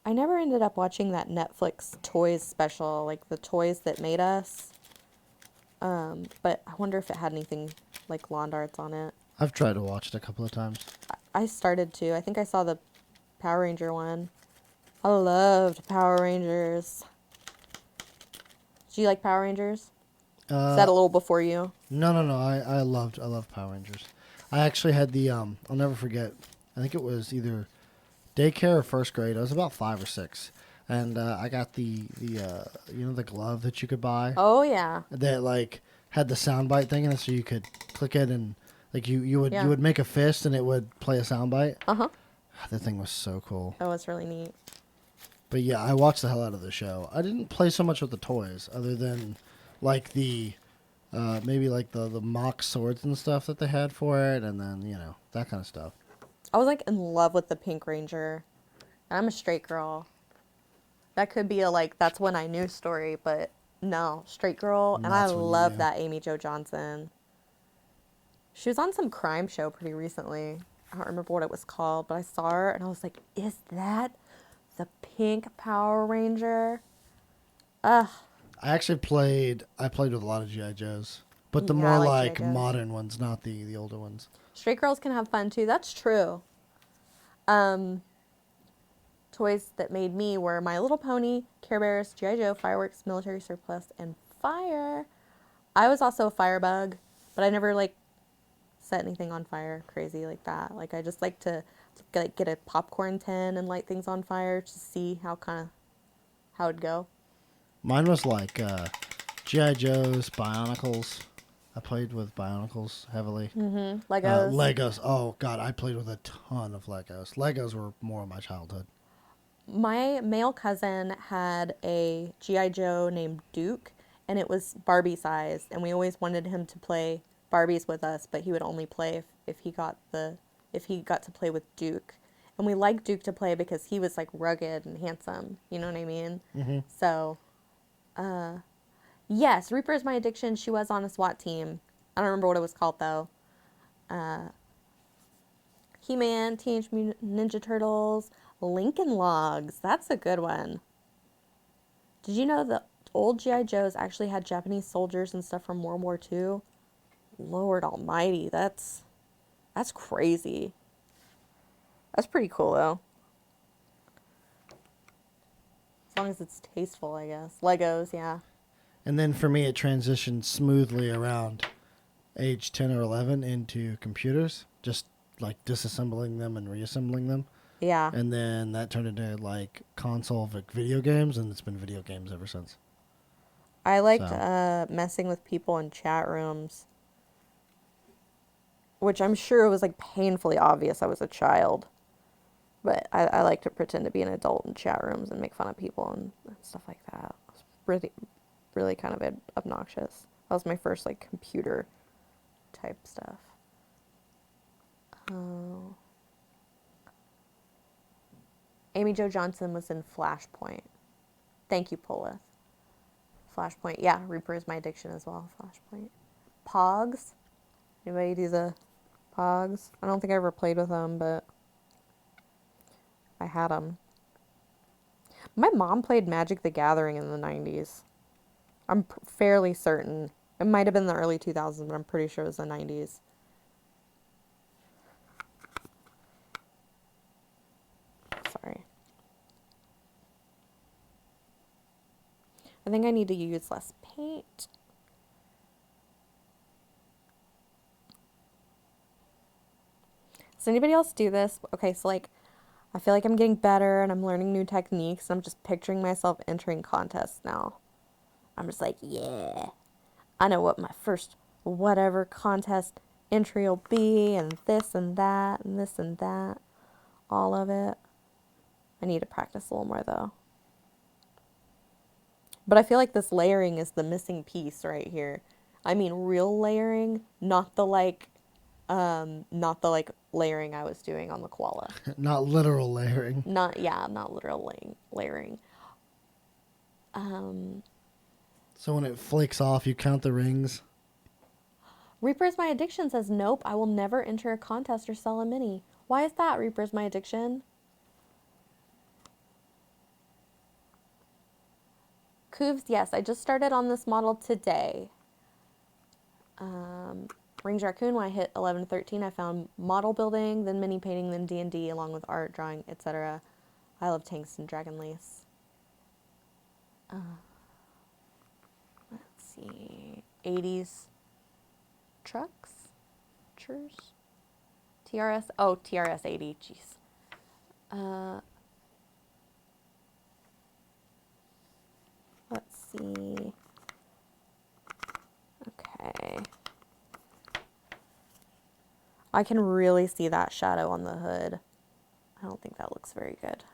I never ended up watching that Netflix toys special, like the toys that made us. But I wonder if it had anything like lawn darts on it. I've tried to watch it a couple of times. I started to. I think I saw the Power Ranger one. I loved Power Rangers. Do you like Power Rangers? Is that a little before you? No. I loved Power Rangers. I actually had the I'll never forget. I think it was either daycare or first grade. I was about 5 or 6, and I got the the glove that you could buy. Oh yeah. That like had the soundbite thing in it, so you could click it and like you would make a fist and it would play a soundbite. Uh-huh. That thing was so cool. That was really neat. But yeah, I watched the hell out of the show. I didn't play so much with the toys, other than like maybe like the mock swords and stuff that they had for it, and then that kind of stuff. I was like in love with the Pink Ranger. And I'm a straight girl. That could be a like that's when I knew story, but no, straight girl. And And I that's when you love knew. that Amy Jo Johnson. She was on some crime show pretty recently. I don't remember what it was called, but I saw her and I was like, is that the Pink Power Ranger? Ugh. I played with a lot of GI Joes, but the Yeah, I more like G.I. like Joes. modern ones, not the older ones. Straight girls can have fun too. That's true. Toys that made me were My Little Pony, Care Bears, G.I. Joe, Fireworks, Military Surplus, and Fire. I was also a firebug, but I never like set anything on fire crazy like that. Like I just like to like get a popcorn tin and light things on fire to see how it'd go. Mine was like GI Joes, Bionicles. I played with Bionicles heavily. Legos. Legos. Oh god, I played with a ton of Legos. Legos were more of my childhood. My male cousin had a G.I. Joe named Duke, and it was Barbie sized, and we always wanted him to play Barbies with us, but he would only play if he got to play with Duke. And we liked Duke to play because he was like rugged and handsome, you know what I mean? So, yes, Reaper is my addiction. She was on a SWAT team. I don't remember what it was called though. He-Man, Teenage Mutant Ninja Turtles, Lincoln Logs. That's a good one. Did you know the old G.I. Joes actually had Japanese soldiers and stuff from World War II? Lord almighty, that's crazy. That's pretty cool though. As long as it's tasteful, I guess. Legos, yeah. And then for me, it transitioned smoothly around age 10 or 11 into computers, just like disassembling them and reassembling them. Yeah. And then that turned into like console video games, and it's been video games ever since. I liked So messing with people in chat rooms, which I'm sure was like painfully obvious I was a child. But I like to pretend to be an adult in chat rooms and make fun of people and stuff like that. It was really kind of obnoxious. That was my first like computer type stuff. Oh. Amy Jo Johnson was in Flashpoint. Thank you, Polith. Flashpoint. Yeah, Reaper is my addiction as well. Flashpoint. Pogs. Anybody do the Pogs? I don't think I ever played with them, but I had them. My mom played Magic the Gathering in the 90s. I'm fairly certain. It might have been the early 2000s, but I'm pretty sure it was the 90s. Sorry. I think I need to use less paint. Does anybody else do this? Okay, so like, I feel like I'm getting better and I'm learning new techniques. And I'm just picturing myself entering contests now. I'm just like, yeah, I know what my first whatever contest entry will be, and this and that, and this and that. All of it. I need to practice a little more though. But I feel like this layering is the missing piece right here. I mean, real layering, not the layering I was doing on the koala. not literal layering. Not literal layering. So when it flakes off, you count the rings. Reaper's My Addiction says, nope, I will never enter a contest or sell a mini. Why is that, Reaper's My Addiction? Cooves, yes, I just started on this model today. Rings Raccoon, when I hit 11 13, I found model building, then mini painting, then D&D, along with art, drawing, etc. I love tanks and dragon lace. Let's see. 80s trucks? Churs? TRS? Oh, TRS 80. Jeez. Let's see. Okay. I can really see that shadow on the hood. I don't think that looks very good.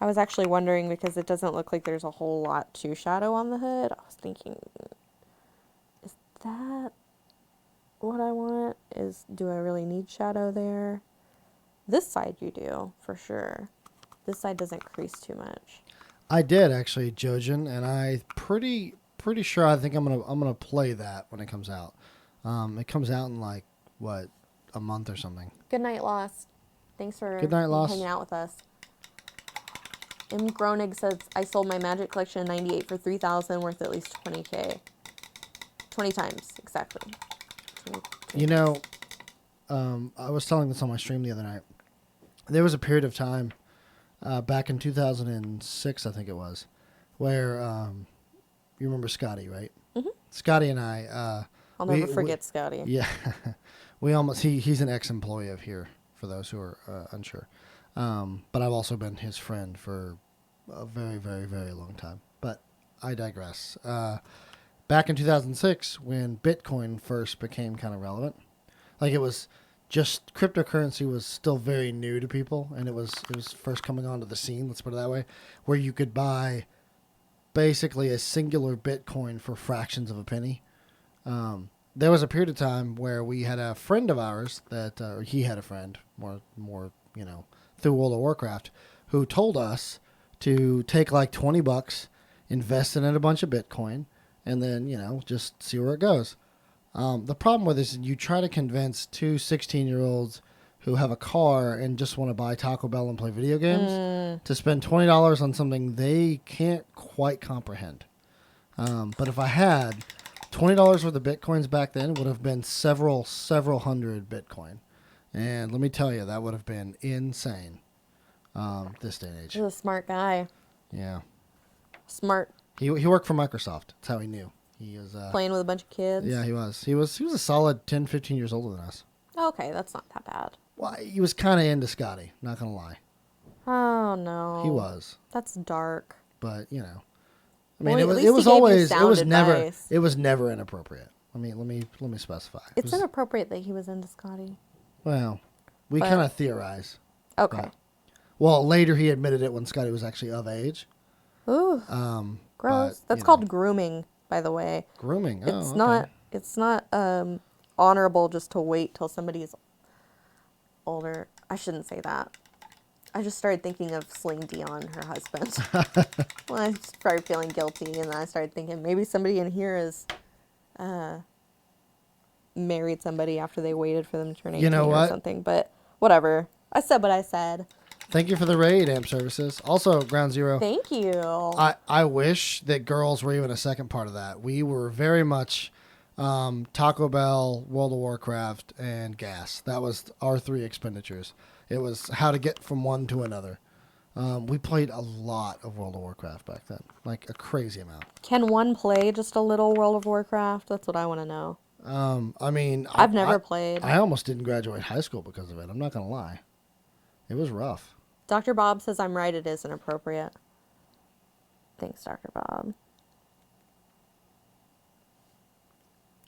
I was actually wondering because it doesn't look like there's a whole lot to shadow on the hood. I was thinking, is that what I want? Do I really need shadow there? This side you do, for sure. This side doesn't crease too much. I did actually, Jojen, and I pretty sure I think I'm gonna play that when it comes out. It comes out in like what, a month or something. Good night, Lost. Thanks for Good night, Lost. hanging out with us. M. Gronig says, I sold my Magic collection in 98 for $3,000, worth at least 20K. 20 times, exactly. 20. You know, I was telling this on my stream the other night. There was a period of time back in 2006, I think it was, where you remember Scotty, right? Mm-hmm. Scotty and I. I'll never forget Scotty. Yeah, he's an ex-employee of here, for those who are unsure. But I've also been his friend for a very, very, very long time. But I digress. Back in 2006, when Bitcoin first became kind of relevant, like it was just cryptocurrency was still very new to people, and it was first coming onto the scene. Let's put it that way, where you could buy basically a singular Bitcoin for fractions of a penny. There was a period of time where we had a friend of ours that, or he had a friend, more through World of Warcraft, who told us to take like $20, invest in it a bunch of Bitcoin, and then, just see where it goes. The problem with this is you try to convince two 16-year-olds who have a car and just want to buy Taco Bell and play video games to spend $20 on something they can't quite comprehend. But if I had $20 worth of Bitcoins back then, would have been several hundred Bitcoin. And let me tell you, that would have been insane this day and age. He's a smart guy. Yeah. Smart. He worked for Microsoft. That's how he knew. He was playing with a bunch of kids. Yeah, he was. He was a solid 10, 15 years older than us. Okay, that's not that bad. Well, he was kind of into Scotty, not going to lie. Oh, no. He was. That's dark. But, I mean, Well, it at was least he gave you always, sound advice. it was never inappropriate. Let me specify. It's inappropriate that he was into Scotty. Well, we But- kind of theorize. Okay. But- well, later he admitted it when Scotty was actually of age. Ooh, gross. but, That's called grooming, by the way. Grooming. Oh, It's not honorable just to wait till somebody's older. I shouldn't say that. I just started thinking of Celine Dion, her husband. Well, I started feeling guilty, and then I started thinking maybe somebody in here is married somebody after they waited for them to turn 18 You know or what? something. But whatever. I said what I said. Thank you for the raid, Amp Services. Also, Ground Zero. Thank you. I wish that girls were even a second part of that. We were very much Taco Bell, World of Warcraft, and gas. That was our three expenditures. It was how to get from one to another. We played a lot of World of Warcraft back then, like a crazy amount. Can one play just a little World of Warcraft? That's what I want to know. I mean, I've never played. I almost didn't graduate high school because of it. I'm not gonna lie. It was rough. Dr. Bob says I'm right. It is inappropriate. Thanks, Dr. Bob.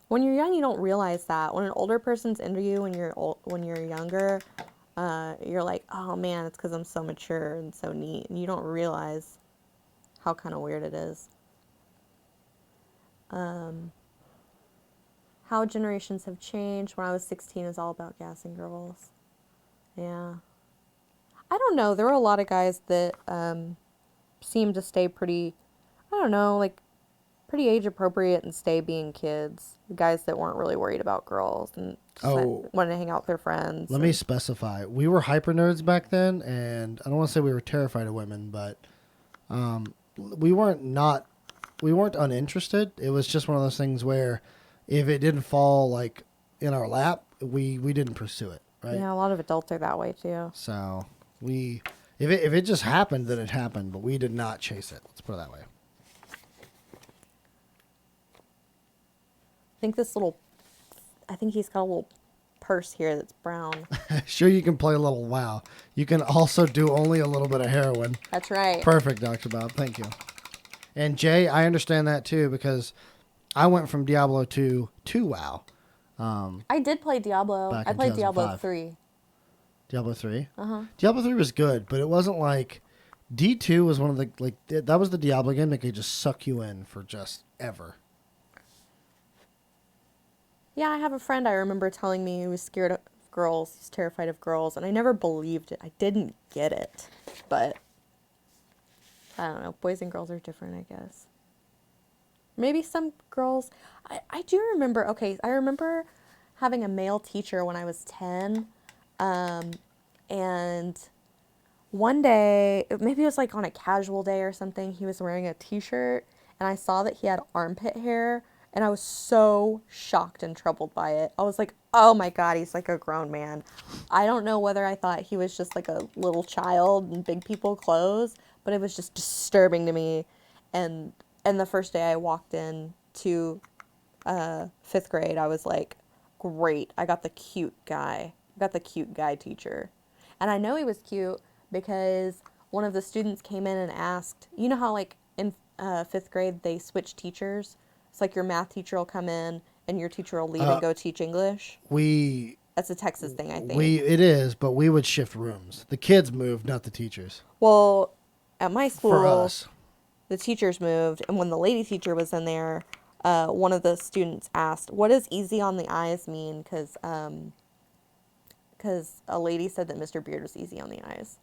When you're young, you don't realize that. When an older person's into you when you're younger, you're like, oh man, it's because I'm so mature and so neat, and you don't realize how kind of weird it is. How generations have changed. When I was 16, it was all about gassing girls. Yeah. I don't know. There were a lot of guys that seemed to stay pretty, I don't know, like pretty age appropriate and stay being kids. The guys that weren't really worried about girls and just wanted to hang out with their friends. Let me specify. We were hyper nerds back then, and I don't want to say we were terrified of women, but we weren't uninterested. It was just one of those things where if it didn't fall like in our lap, we didn't pursue it, right? Yeah, a lot of adults are that way too. So if it just happened, then it happened, but we did not chase it. Let's put it that way. I think he's got a little purse here that's brown. Sure, you can play a little WoW. You can also do only a little bit of heroin. That's right. Perfect, Dr. Bob. Thank you. And Jay, I understand that too because I went from Diablo 2 to WoW. I did play Diablo. Back I in played Diablo 2005. 3. Diablo 3? Uh-huh. Diablo 3 was good, but it wasn't like D2 was one of the, like, that was the Diablo game that could just suck you in for just ever. Yeah, I have a friend I remember telling me he was scared of girls. He's terrified of girls, and I never believed it. I didn't get it. But I don't know. Boys and girls are different, I guess. Maybe some girls. I do remember. Okay, I remember having a male teacher when I was 10. And one day, maybe it was like on a casual day or something, he was wearing a t-shirt and I saw that he had armpit hair and I was so shocked and troubled by it. I was like, oh my God, he's like a grown man. I don't know whether I thought he was just like a little child in big people clothes, but it was just disturbing to me. And and the first day I walked in to fifth grade, I was like, great, I got the cute guy. I got the cute guy teacher. And I know he was cute because one of the students came in and asked, you know how like in fifth grade they switch teachers? It's like your math teacher will come in and your teacher will leave and go teach English. We That's a Texas thing, I think. it is, but we would shift rooms. The kids moved, not the teachers. Well, at my For school, us. the teachers moved, and when the lady teacher was in there, one of the students asked, "What does easy on the eyes mean?" Because a lady said that Mr. Beard was easy on the eyes.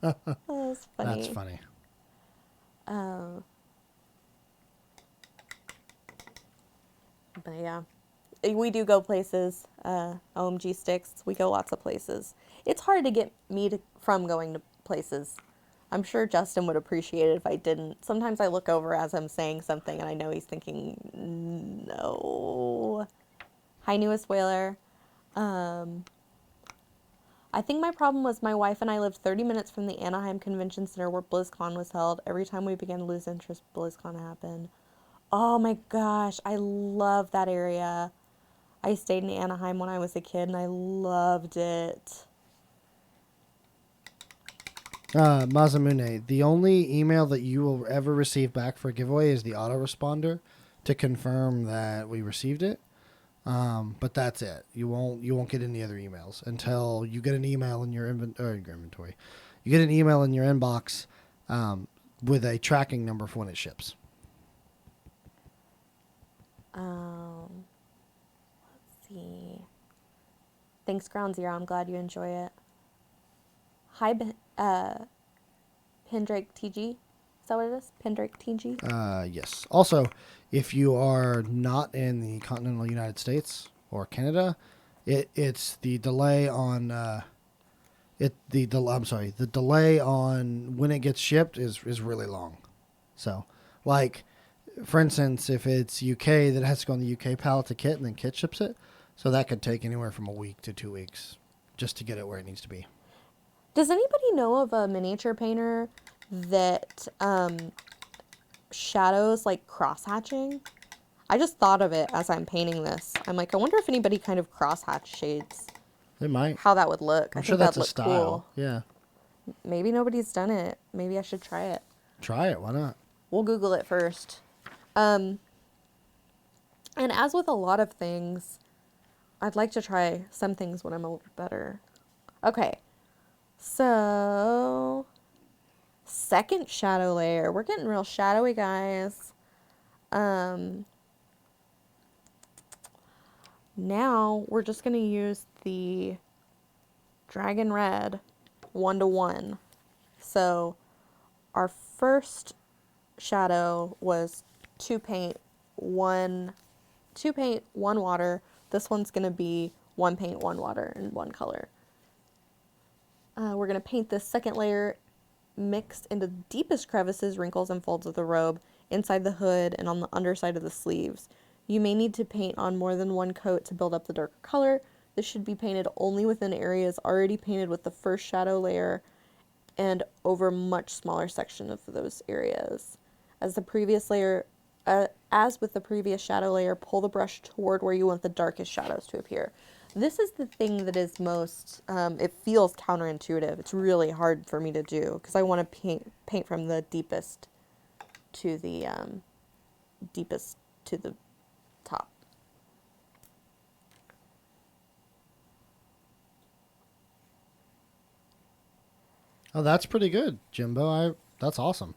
Oh, that's funny. That's funny. But yeah, we do go places. OMG sticks. We go lots of places. It's hard to get me from going to places. I'm sure Justin would appreciate it if I didn't. Sometimes I look over as I'm saying something and I know he's thinking, no. Hi, newest whaler. I think my problem was my wife and I lived 30 minutes from the Anaheim Convention Center where BlizzCon was held. Every time we began to lose interest, BlizzCon happened. Oh my gosh, I love that area. I stayed in Anaheim when I was a kid and I loved it. Mazamune, the only email that you will ever receive back for a giveaway is the autoresponder to confirm that we received it. But that's it. You won't get any other emails until you get an email in your inventory. You get an email in your inbox with a tracking number for when it ships. Let's see. Thanks, Ground Zero. I'm glad you enjoy it. Hi, Pendrake TG. Is that what it is? Pendrake TG? Yes. Also, if you are not in the continental United States or Canada, it's the delay on the delay on when it gets shipped is really long. So, like, for instance, if it's UK, that has to go on the UK pallet to Kit, and then Kit ships it. So that could take anywhere from a week to 2 weeks just to get it where it needs to be. Does anybody know of a miniature painter that shadows like crosshatching? I just thought of it as I'm painting this. I'm like, I wonder if anybody kind of crosshatch shades. They might. How that would look. I'm I sure think that's that'd a look style. cool. Yeah. Maybe nobody's done it. Maybe I should try it. Try it. Why not? We'll Google it first. And as with a lot of things, I'd like to try some things when I'm a little better. Okay. So, second shadow layer. We're getting real shadowy, guys. Now we're just going to use the Dragon Red 1-to-1. So, our first shadow was two paint, one water. This one's going to be one paint, one water, and one color. We're going to paint this second layer mixed into the deepest crevices, wrinkles, and folds of the robe, inside the hood, and on the underside of the sleeves. You may need to paint on more than one coat to build up the darker color. This should be painted only within areas already painted with the first shadow layer and over much smaller sections of those areas. As with the previous shadow layer, pull the brush toward where you want the darkest shadows to appear. This is the thing that is most, it feels counterintuitive. It's really hard for me to do because I want to paint from the deepest to the top. Oh, that's pretty good, Jimbo. That's awesome.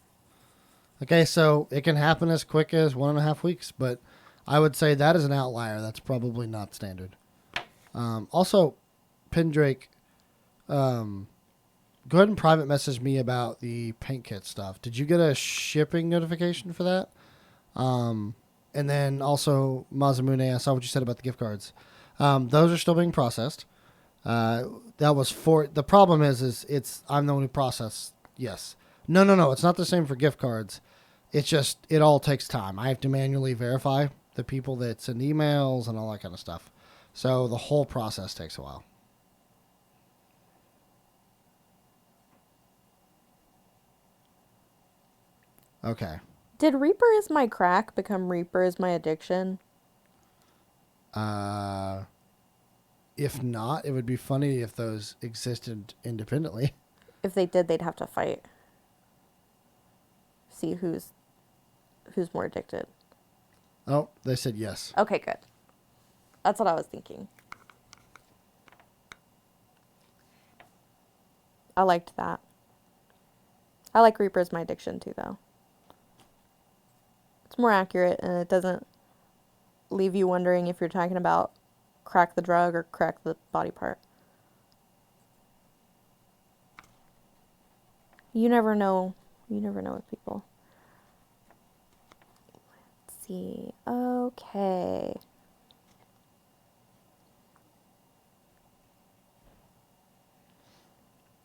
Okay, so it can happen as quick as 1.5 weeks, but I would say that is an outlier. That's probably not standard. Also, Pindrake, go ahead and private message me about the paint kit stuff. Did you get a shipping notification for that? And then also, Mazamune, I saw what you said about the gift cards. Those are still being processed. That was for the problem is it's I'm the one who processed. Yes, no. It's not the same for gift cards. It's just it all takes time. I have to manually verify the people that send emails and all that kind of stuff. So the whole process takes a while. Okay. Did Reaper is my crack become Reaper is my addiction? If not, it would be funny if those existed independently. If they did, they'd have to fight. See who's more addicted. Oh, they said yes. Okay, good. That's what I was thinking. I liked that. I like Reaper as my addiction too, though. It's more accurate and it doesn't leave you wondering if you're talking about crack the drug or crack the body part. You never know. You never know with people. Let's see. Okay.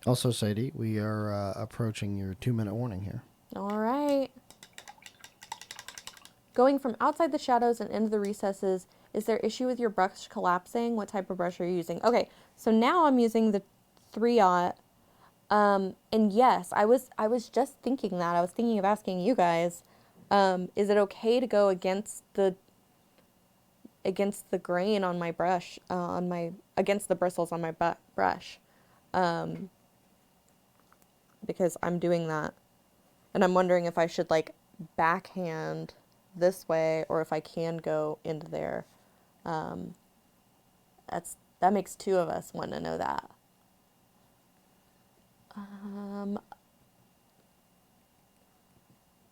Also, Sadie, we are approaching your 2-minute warning here. All right. Going from outside the shadows and into the recesses, is there issue with your brush collapsing? What type of brush are you using? Okay, so now I'm using the 3-aught. And yes, I was just thinking that. I was thinking of asking you guys, is it okay to go against the grain on my brush, against the bristles on my brush? Because I'm doing that. And I'm wondering if I should like backhand this way or if I can go into there. That makes 2 of us want to know that.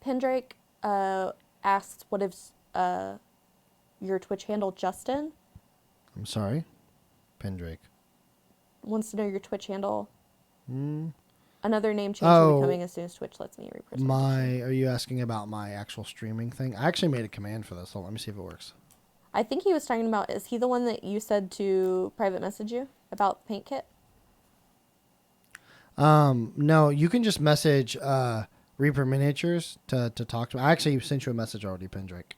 Pendrake asks, what is your Twitch handle, Justin? I'm sorry, Pendrake. Wants to know your Twitch handle. Mm. Another name change will be coming as soon as Twitch lets me represent. Are you asking about my actual streaming thing? I actually made a command for this. So let me see if it works. I think he was talking about, is he the one that you said to private message you about Paint Kit? No, you can just message Reaper Miniatures to talk to me. I actually sent you a message already, Pendrake.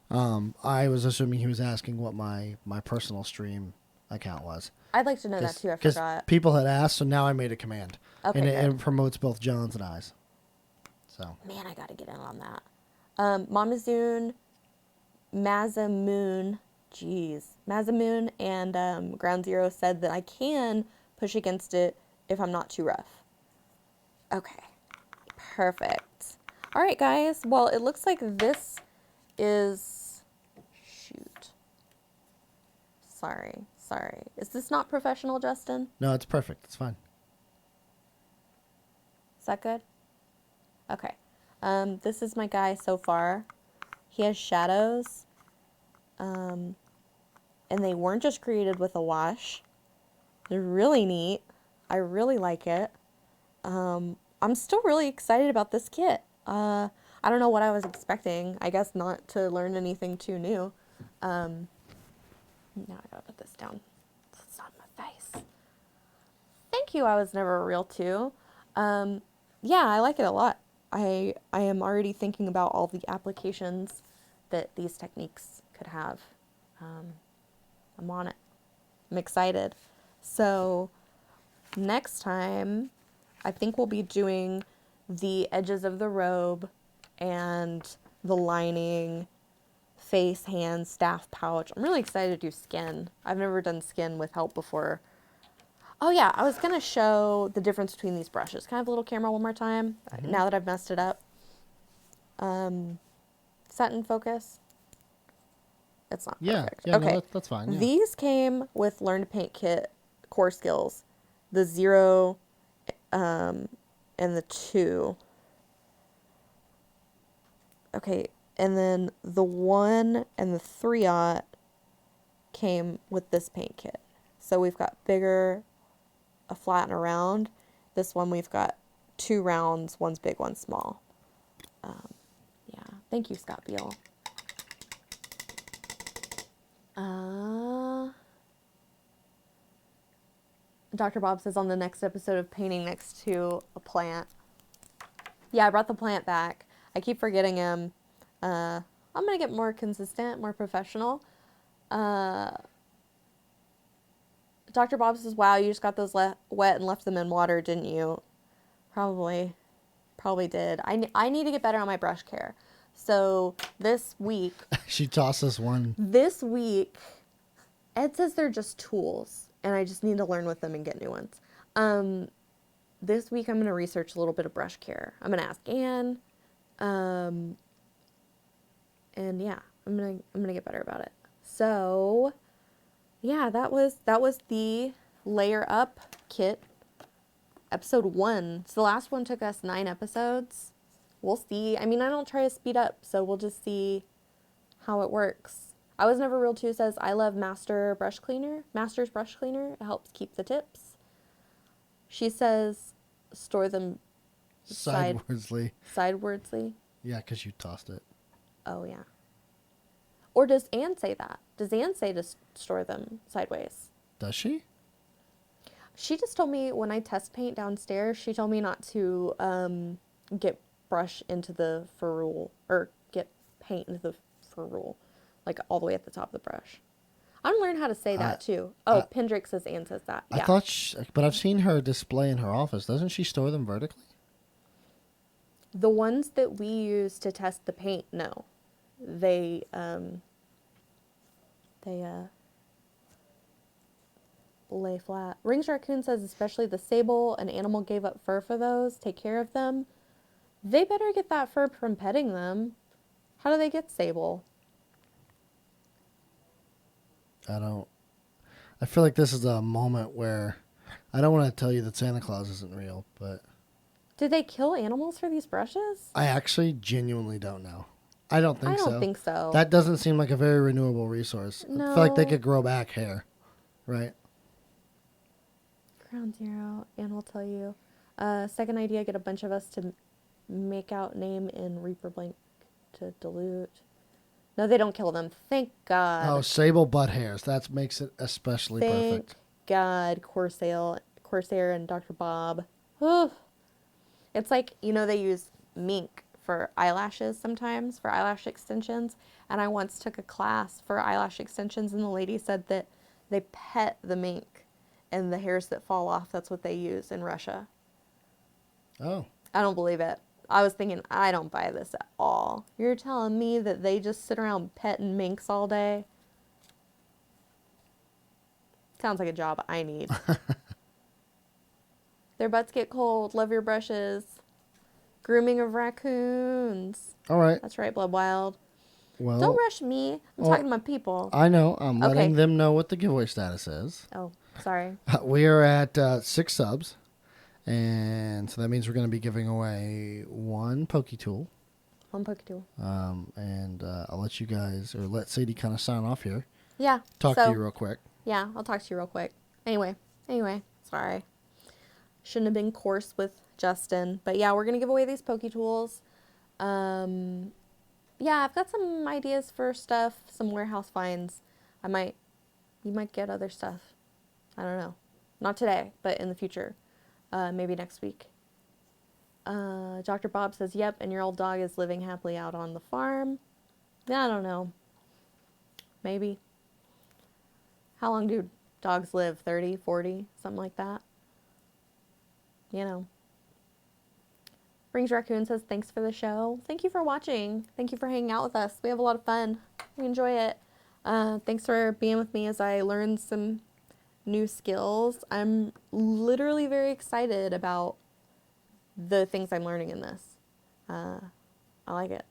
I was assuming he was asking what my personal stream account was. I'd like to know that too. I Because forgot. people had asked, so now I made a command. Okay, and good. it promotes both John's and I's. So. Man, I gotta get in on that. Mazamoon, and Ground Zero said that I can push against it if I'm not too rough. Okay, perfect. All right, guys. Well, it looks like this is... Shoot. Sorry. Is this not professional, Justin? No, it's perfect. It's fine. Is that good? Okay. This is my guy so far. He has shadows. And they weren't just created with a wash. They're really neat. I really like it. I'm still really excited about this kit. I don't know what I was expecting. I guess not to learn anything too new. Now I gotta put this down. It's not in my face. Thank you, I was never a real 2. Yeah, I like it a lot. I am already thinking about all the applications that these techniques could have. I'm on it. I'm excited. So next time, I think we'll be doing the edges of the robe and the lining, face, hands, staff pouch. I'm really excited to do skin. I've never done skin with help before. Oh yeah, I was going to show the difference between these brushes. Can I have a little camera one more time? Mm-hmm. Now that I've messed it up. Set in focus. It's not perfect. Yeah, okay. No, that's fine. Yeah. These came with Learn to Paint Kit core skills. The 0 and the 2. Okay, and then the 1 and the 3/0 came with this paint kit. So we've got bigger, a flat and a round. This one we've got 2 rounds, one's big, one's small. Yeah, thank you, Scott Beal. Dr. Bob says on the next episode of painting next to a plant. Yeah, I brought the plant back. I keep forgetting him. I'm going to get more consistent, more professional. Dr. Bob says, wow, you just got those wet and left them in water, didn't you? Probably did. I need to get better on my brush care. So this week. She tossed us one. This week, Ed says they're just tools, and I just need to learn with them and get new ones. This week I'm going to research a little bit of brush care. I'm going to ask Anne. And yeah, I'm going to get better about it. So, yeah, that was the Layer Up kit. Episode 1. So the last one took us 9 episodes. We'll see. I mean, I don't try to speed up, so we'll just see how it works. I Was Never Real 2 says, I love Master's Brush Cleaner. It helps keep the tips. She says, store them sidewardly. Yeah, because you tossed it. Oh, yeah. Or does Anne say that? Does Anne say to store them sideways? Does she? She just told me when I test paint downstairs, she told me not to get brush into the ferrule, or get paint into the ferrule, like all the way at the top of the brush. I'm learning how to say that too. Oh, Pendrick says Anne says that. Yeah. I thought, but I've seen her display in her office. Doesn't she store them vertically? The ones that we use to test the paint, no. They lay flat. Rings Raccoon says, especially the sable, an animal gave up fur for those. Take care of them. They better get that fur from petting them. How do they get sable? I feel like this is a moment where I don't want to tell you that Santa Claus isn't real, but Did they kill animals for these brushes? I actually genuinely don't know. I don't think so. I don't think so. That doesn't seem like a very renewable resource. No. I feel like they could grow back hair, right? Ground Zero, Anne will tell you. Second idea, get a bunch of us to make out name in Reaper Blank to dilute. No, they don't kill them. Thank God. Oh, sable butt hairs. That makes it especially Thank perfect. God, Corsair and Dr. Bob. Whew. It's like, they use mink for eyelashes sometimes, for eyelash extensions. And I once took a class for eyelash extensions, and the lady said that they pet the mink, and the hairs that fall off, that's what they use in Russia. Oh. I don't believe it. I was thinking, I don't buy this at all. You're telling me that they just sit around petting minks all day? Sounds like a job I need. Their butts get cold. Love your brushes. Grooming of raccoons. All right. That's right, Blood Wild. Well, Don't rush me. I'm talking to my people. I know. I'm letting Okay. them know what the giveaway status is. Oh, sorry. We are at 6 subs. And so that means we're going to be giving away 1 Poke Tool. 1 Poke Tool. And I'll let you guys, or let Sadie kind of sign off here. Yeah. Talk to you real quick. Yeah, I'll talk to you real quick. Anyway, sorry. Shouldn't have been coarse with Justin. But yeah, we're going to give away these Poke Tools. Yeah, I've got some ideas for stuff, some warehouse finds. You might get other stuff. I don't know. Not today, but in the future. Maybe next week. Dr. Bob says, yep, and your old dog is living happily out on the farm. I don't know. Maybe. How long do dogs live? 30, 40, something like that? Rings Raccoon says, thanks for the show. Thank you for watching. Thank you for hanging out with us. We have a lot of fun. We enjoy it. Thanks for being with me as I learn some new skills. I'm literally very excited about the things I'm learning in this. I like it.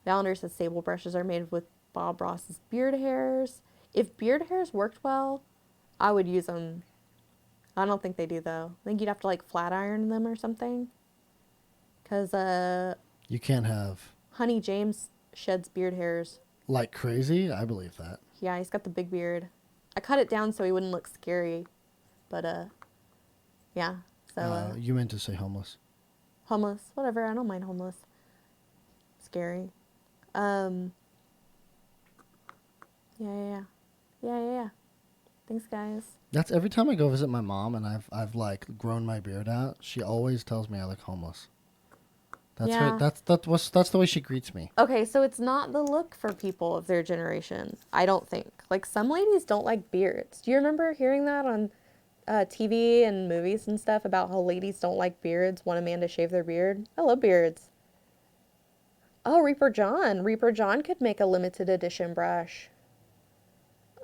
Valender says sable brushes are made with Bob Ross's beard hairs. If beard hairs worked well, I would use them. I don't think they do though. I think you'd have to like flat iron them or something. Cause You can't have Honey James sheds beard hairs. like crazy. I believe that. Yeah, he's got the big beard. I cut it down so he wouldn't look scary, but yeah. So You meant to say homeless. homeless, whatever. I don't mind homeless. Scary. Yeah. Thanks, guys. That's every time I go visit my mom and I've like grown my beard out. She always tells me I look homeless. That's Yeah. her. That's the way she greets me. Okay, so it's not the look for people of their generation. I don't think. Like some ladies don't like beards. Do you remember hearing that on TV and movies and stuff about how ladies don't like beards, want a man to shave their beard? I love beards. Oh, Reaper John. Reaper John could make a limited edition brush.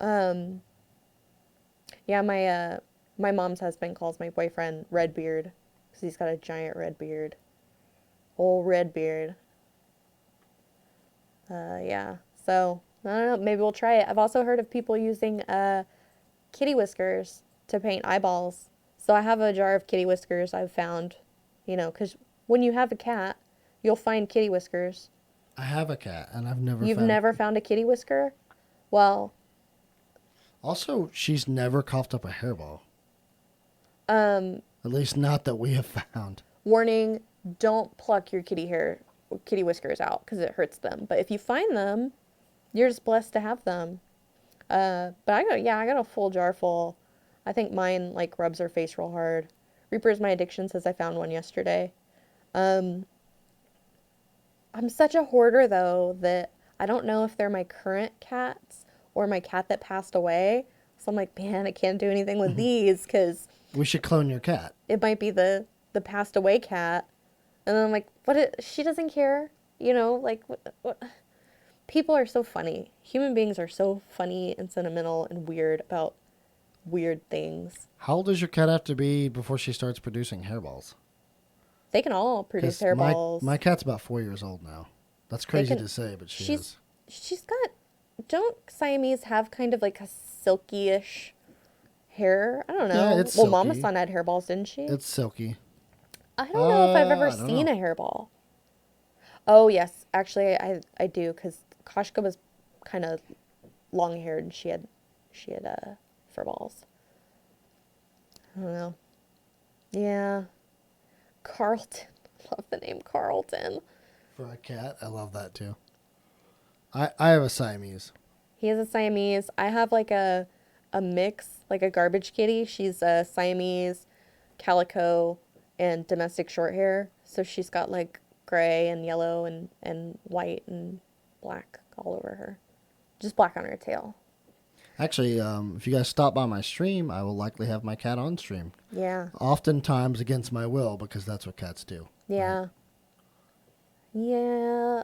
Yeah, my mom's husband calls my boyfriend Redbeard because he's got a giant red beard. Old red beard. Yeah. So, I don't know. Maybe we'll try it. I've also heard of people using kitty whiskers to paint eyeballs. So I have a jar of kitty whiskers I've found, because when you have a cat, you'll find kitty whiskers. I have a cat and I've never. You've never found a kitty whisker? Well. Also, she's never coughed up a hairball. At least not that we have found. Warning, don't pluck your kitty whiskers out because it hurts them. But if you find them, you're just blessed to have them. But I got a full jar full. I think mine like rubs her face real hard. Reaper's My Addiction says I found one yesterday. I'm such a hoarder though that I don't know if they're my current cats or my cat that passed away. So I'm like, man, I can't do anything with these because We should clone your cat. it might be the passed away cat. And then I'm like, she doesn't care. Like, what? People are so funny. Human beings are so funny and sentimental and weird about weird things. How old does your cat have to be before she starts producing hairballs? They can all produce 'Cause hairballs. My cat's about 4 years old now. That's crazy to say, but she is. She's got, don't Siamese have kind of like a silky-ish hair? I don't know. Yeah, it's well, Mama silky. San had hairballs, didn't she? It's silky. I don't know if I've ever I don't seen know. a hairball. Oh, yes. Actually, I do, because Koshka was kind of long-haired, and she had fur balls. I don't know. Yeah. Carlton. Love the name Carlton. For a cat, I love that too. I have a Siamese. He is a Siamese. I have like a mix, like a garbage kitty. She's a Siamese, calico, and domestic short hair. So she's got like gray and yellow and white and black all over her. Just black on her tail. Actually, if you guys stop by my stream, I will likely have my cat on stream. Yeah. Oftentimes against my will, because that's what cats do. Yeah. Right? Yeah.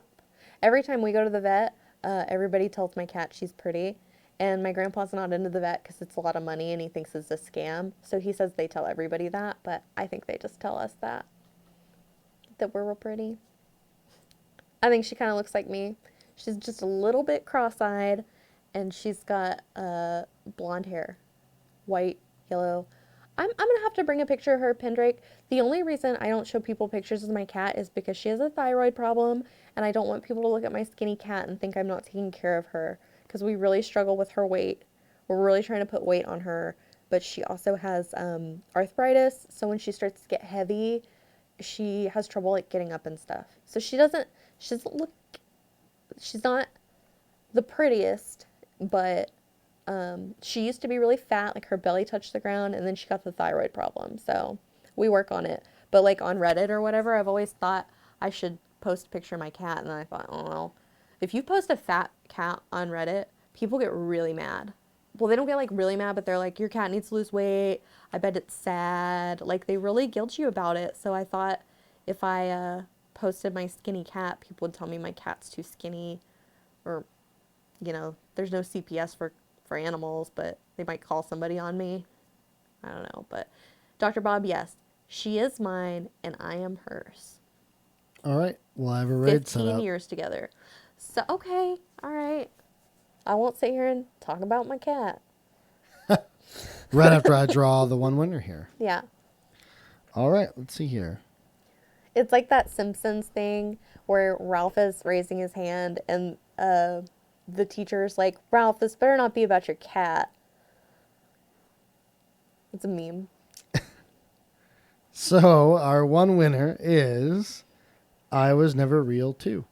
Every time we go to the vet, everybody tells my cat she's pretty. And my grandpa's not into the vet because it's a lot of money and he thinks it's a scam. So he says they tell everybody that, but I think they just tell us that we're real pretty. I think she kind of looks like me. She's just a little bit cross-eyed, and she's got blonde hair, white, yellow. I'm gonna have to bring a picture of her, Pendrake. The only reason I don't show people pictures of my cat is because she has a thyroid problem, and I don't want people to look at my skinny cat and think I'm not taking care of her, because we really struggle with her weight. We're really trying to put weight on her, but she also has arthritis, so when she starts to get heavy, she has trouble like getting up and stuff. So she doesn't look, she's not the prettiest, but she used to be really fat, like her belly touched the ground, and then she got the thyroid problem. So we work on it. But like on Reddit or whatever, I've always thought I should post a picture of my cat, and then I thought, oh well, if you post a fat cat on Reddit, people get really mad. Well, they don't get like really mad, but they're like, your cat needs to lose weight. I bet it's sad. Like they really guilt you about it. So I thought if I posted my skinny cat, people would tell me my cat's too skinny, or there's no CPS for animals, but they might call somebody on me. I don't know, but Dr. Bob, yes, she is mine and I am hers. All right. Well, I have a raid set 15 up. years together. So, okay, all right. I won't sit here and talk about my cat. right after I draw the one winner here. Yeah. All right, let's see here. It's like that Simpsons thing where Ralph is raising his hand and the teacher's like, Ralph, this better not be about your cat. It's a meme. So our one winner is I Was Never Real 2.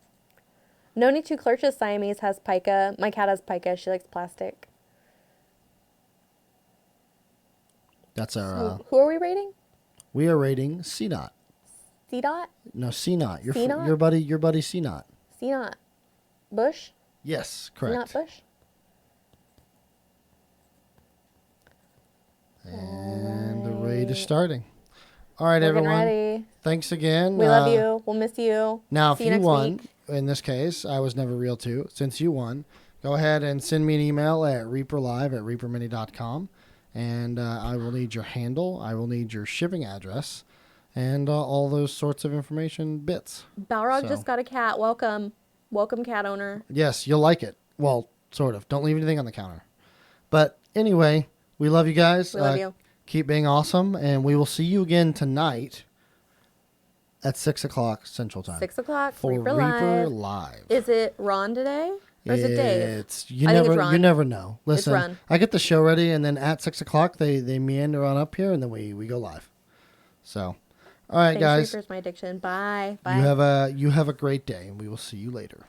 Noni Two Clurch's Siamese has pica. My cat has pica. She likes plastic. That's our. Who are we rating? We are rating C Not. C dot? No, C Not. Your C-Not? your buddy C Not. C not Bush? Yes, C correct. not Bush? And the raid is starting. All right, We're everyone. getting ready. Thanks again. We love you. We'll miss you. Now, See if you you next won, week. in this case, I Was Never Real 2. Since you won, go ahead and send me an email at reaperlive@reapermini.com. And I will need your handle. I will need your shipping address. And all those sorts of information bits. Balrog So- just got a cat. Welcome. Welcome, cat owner. Yes, you'll like it. Well, sort of. Don't leave anything on the counter. But anyway, we love you guys. We love you. Keep being awesome. And we will see you again tonight at 6 o'clock Central Time. 6 o'clock. For Reaper Reaper Live. Live. Is it Ron today? Or is it Dave? It's you I think never it's Ron. you never know. Listen, Ron. I get the show ready, and then at 6 o'clock they meander on up here, and then we go live. So, all right, Thanks, guys, Reaper's my addiction. Bye. Bye. you have a great day, and we will see you later.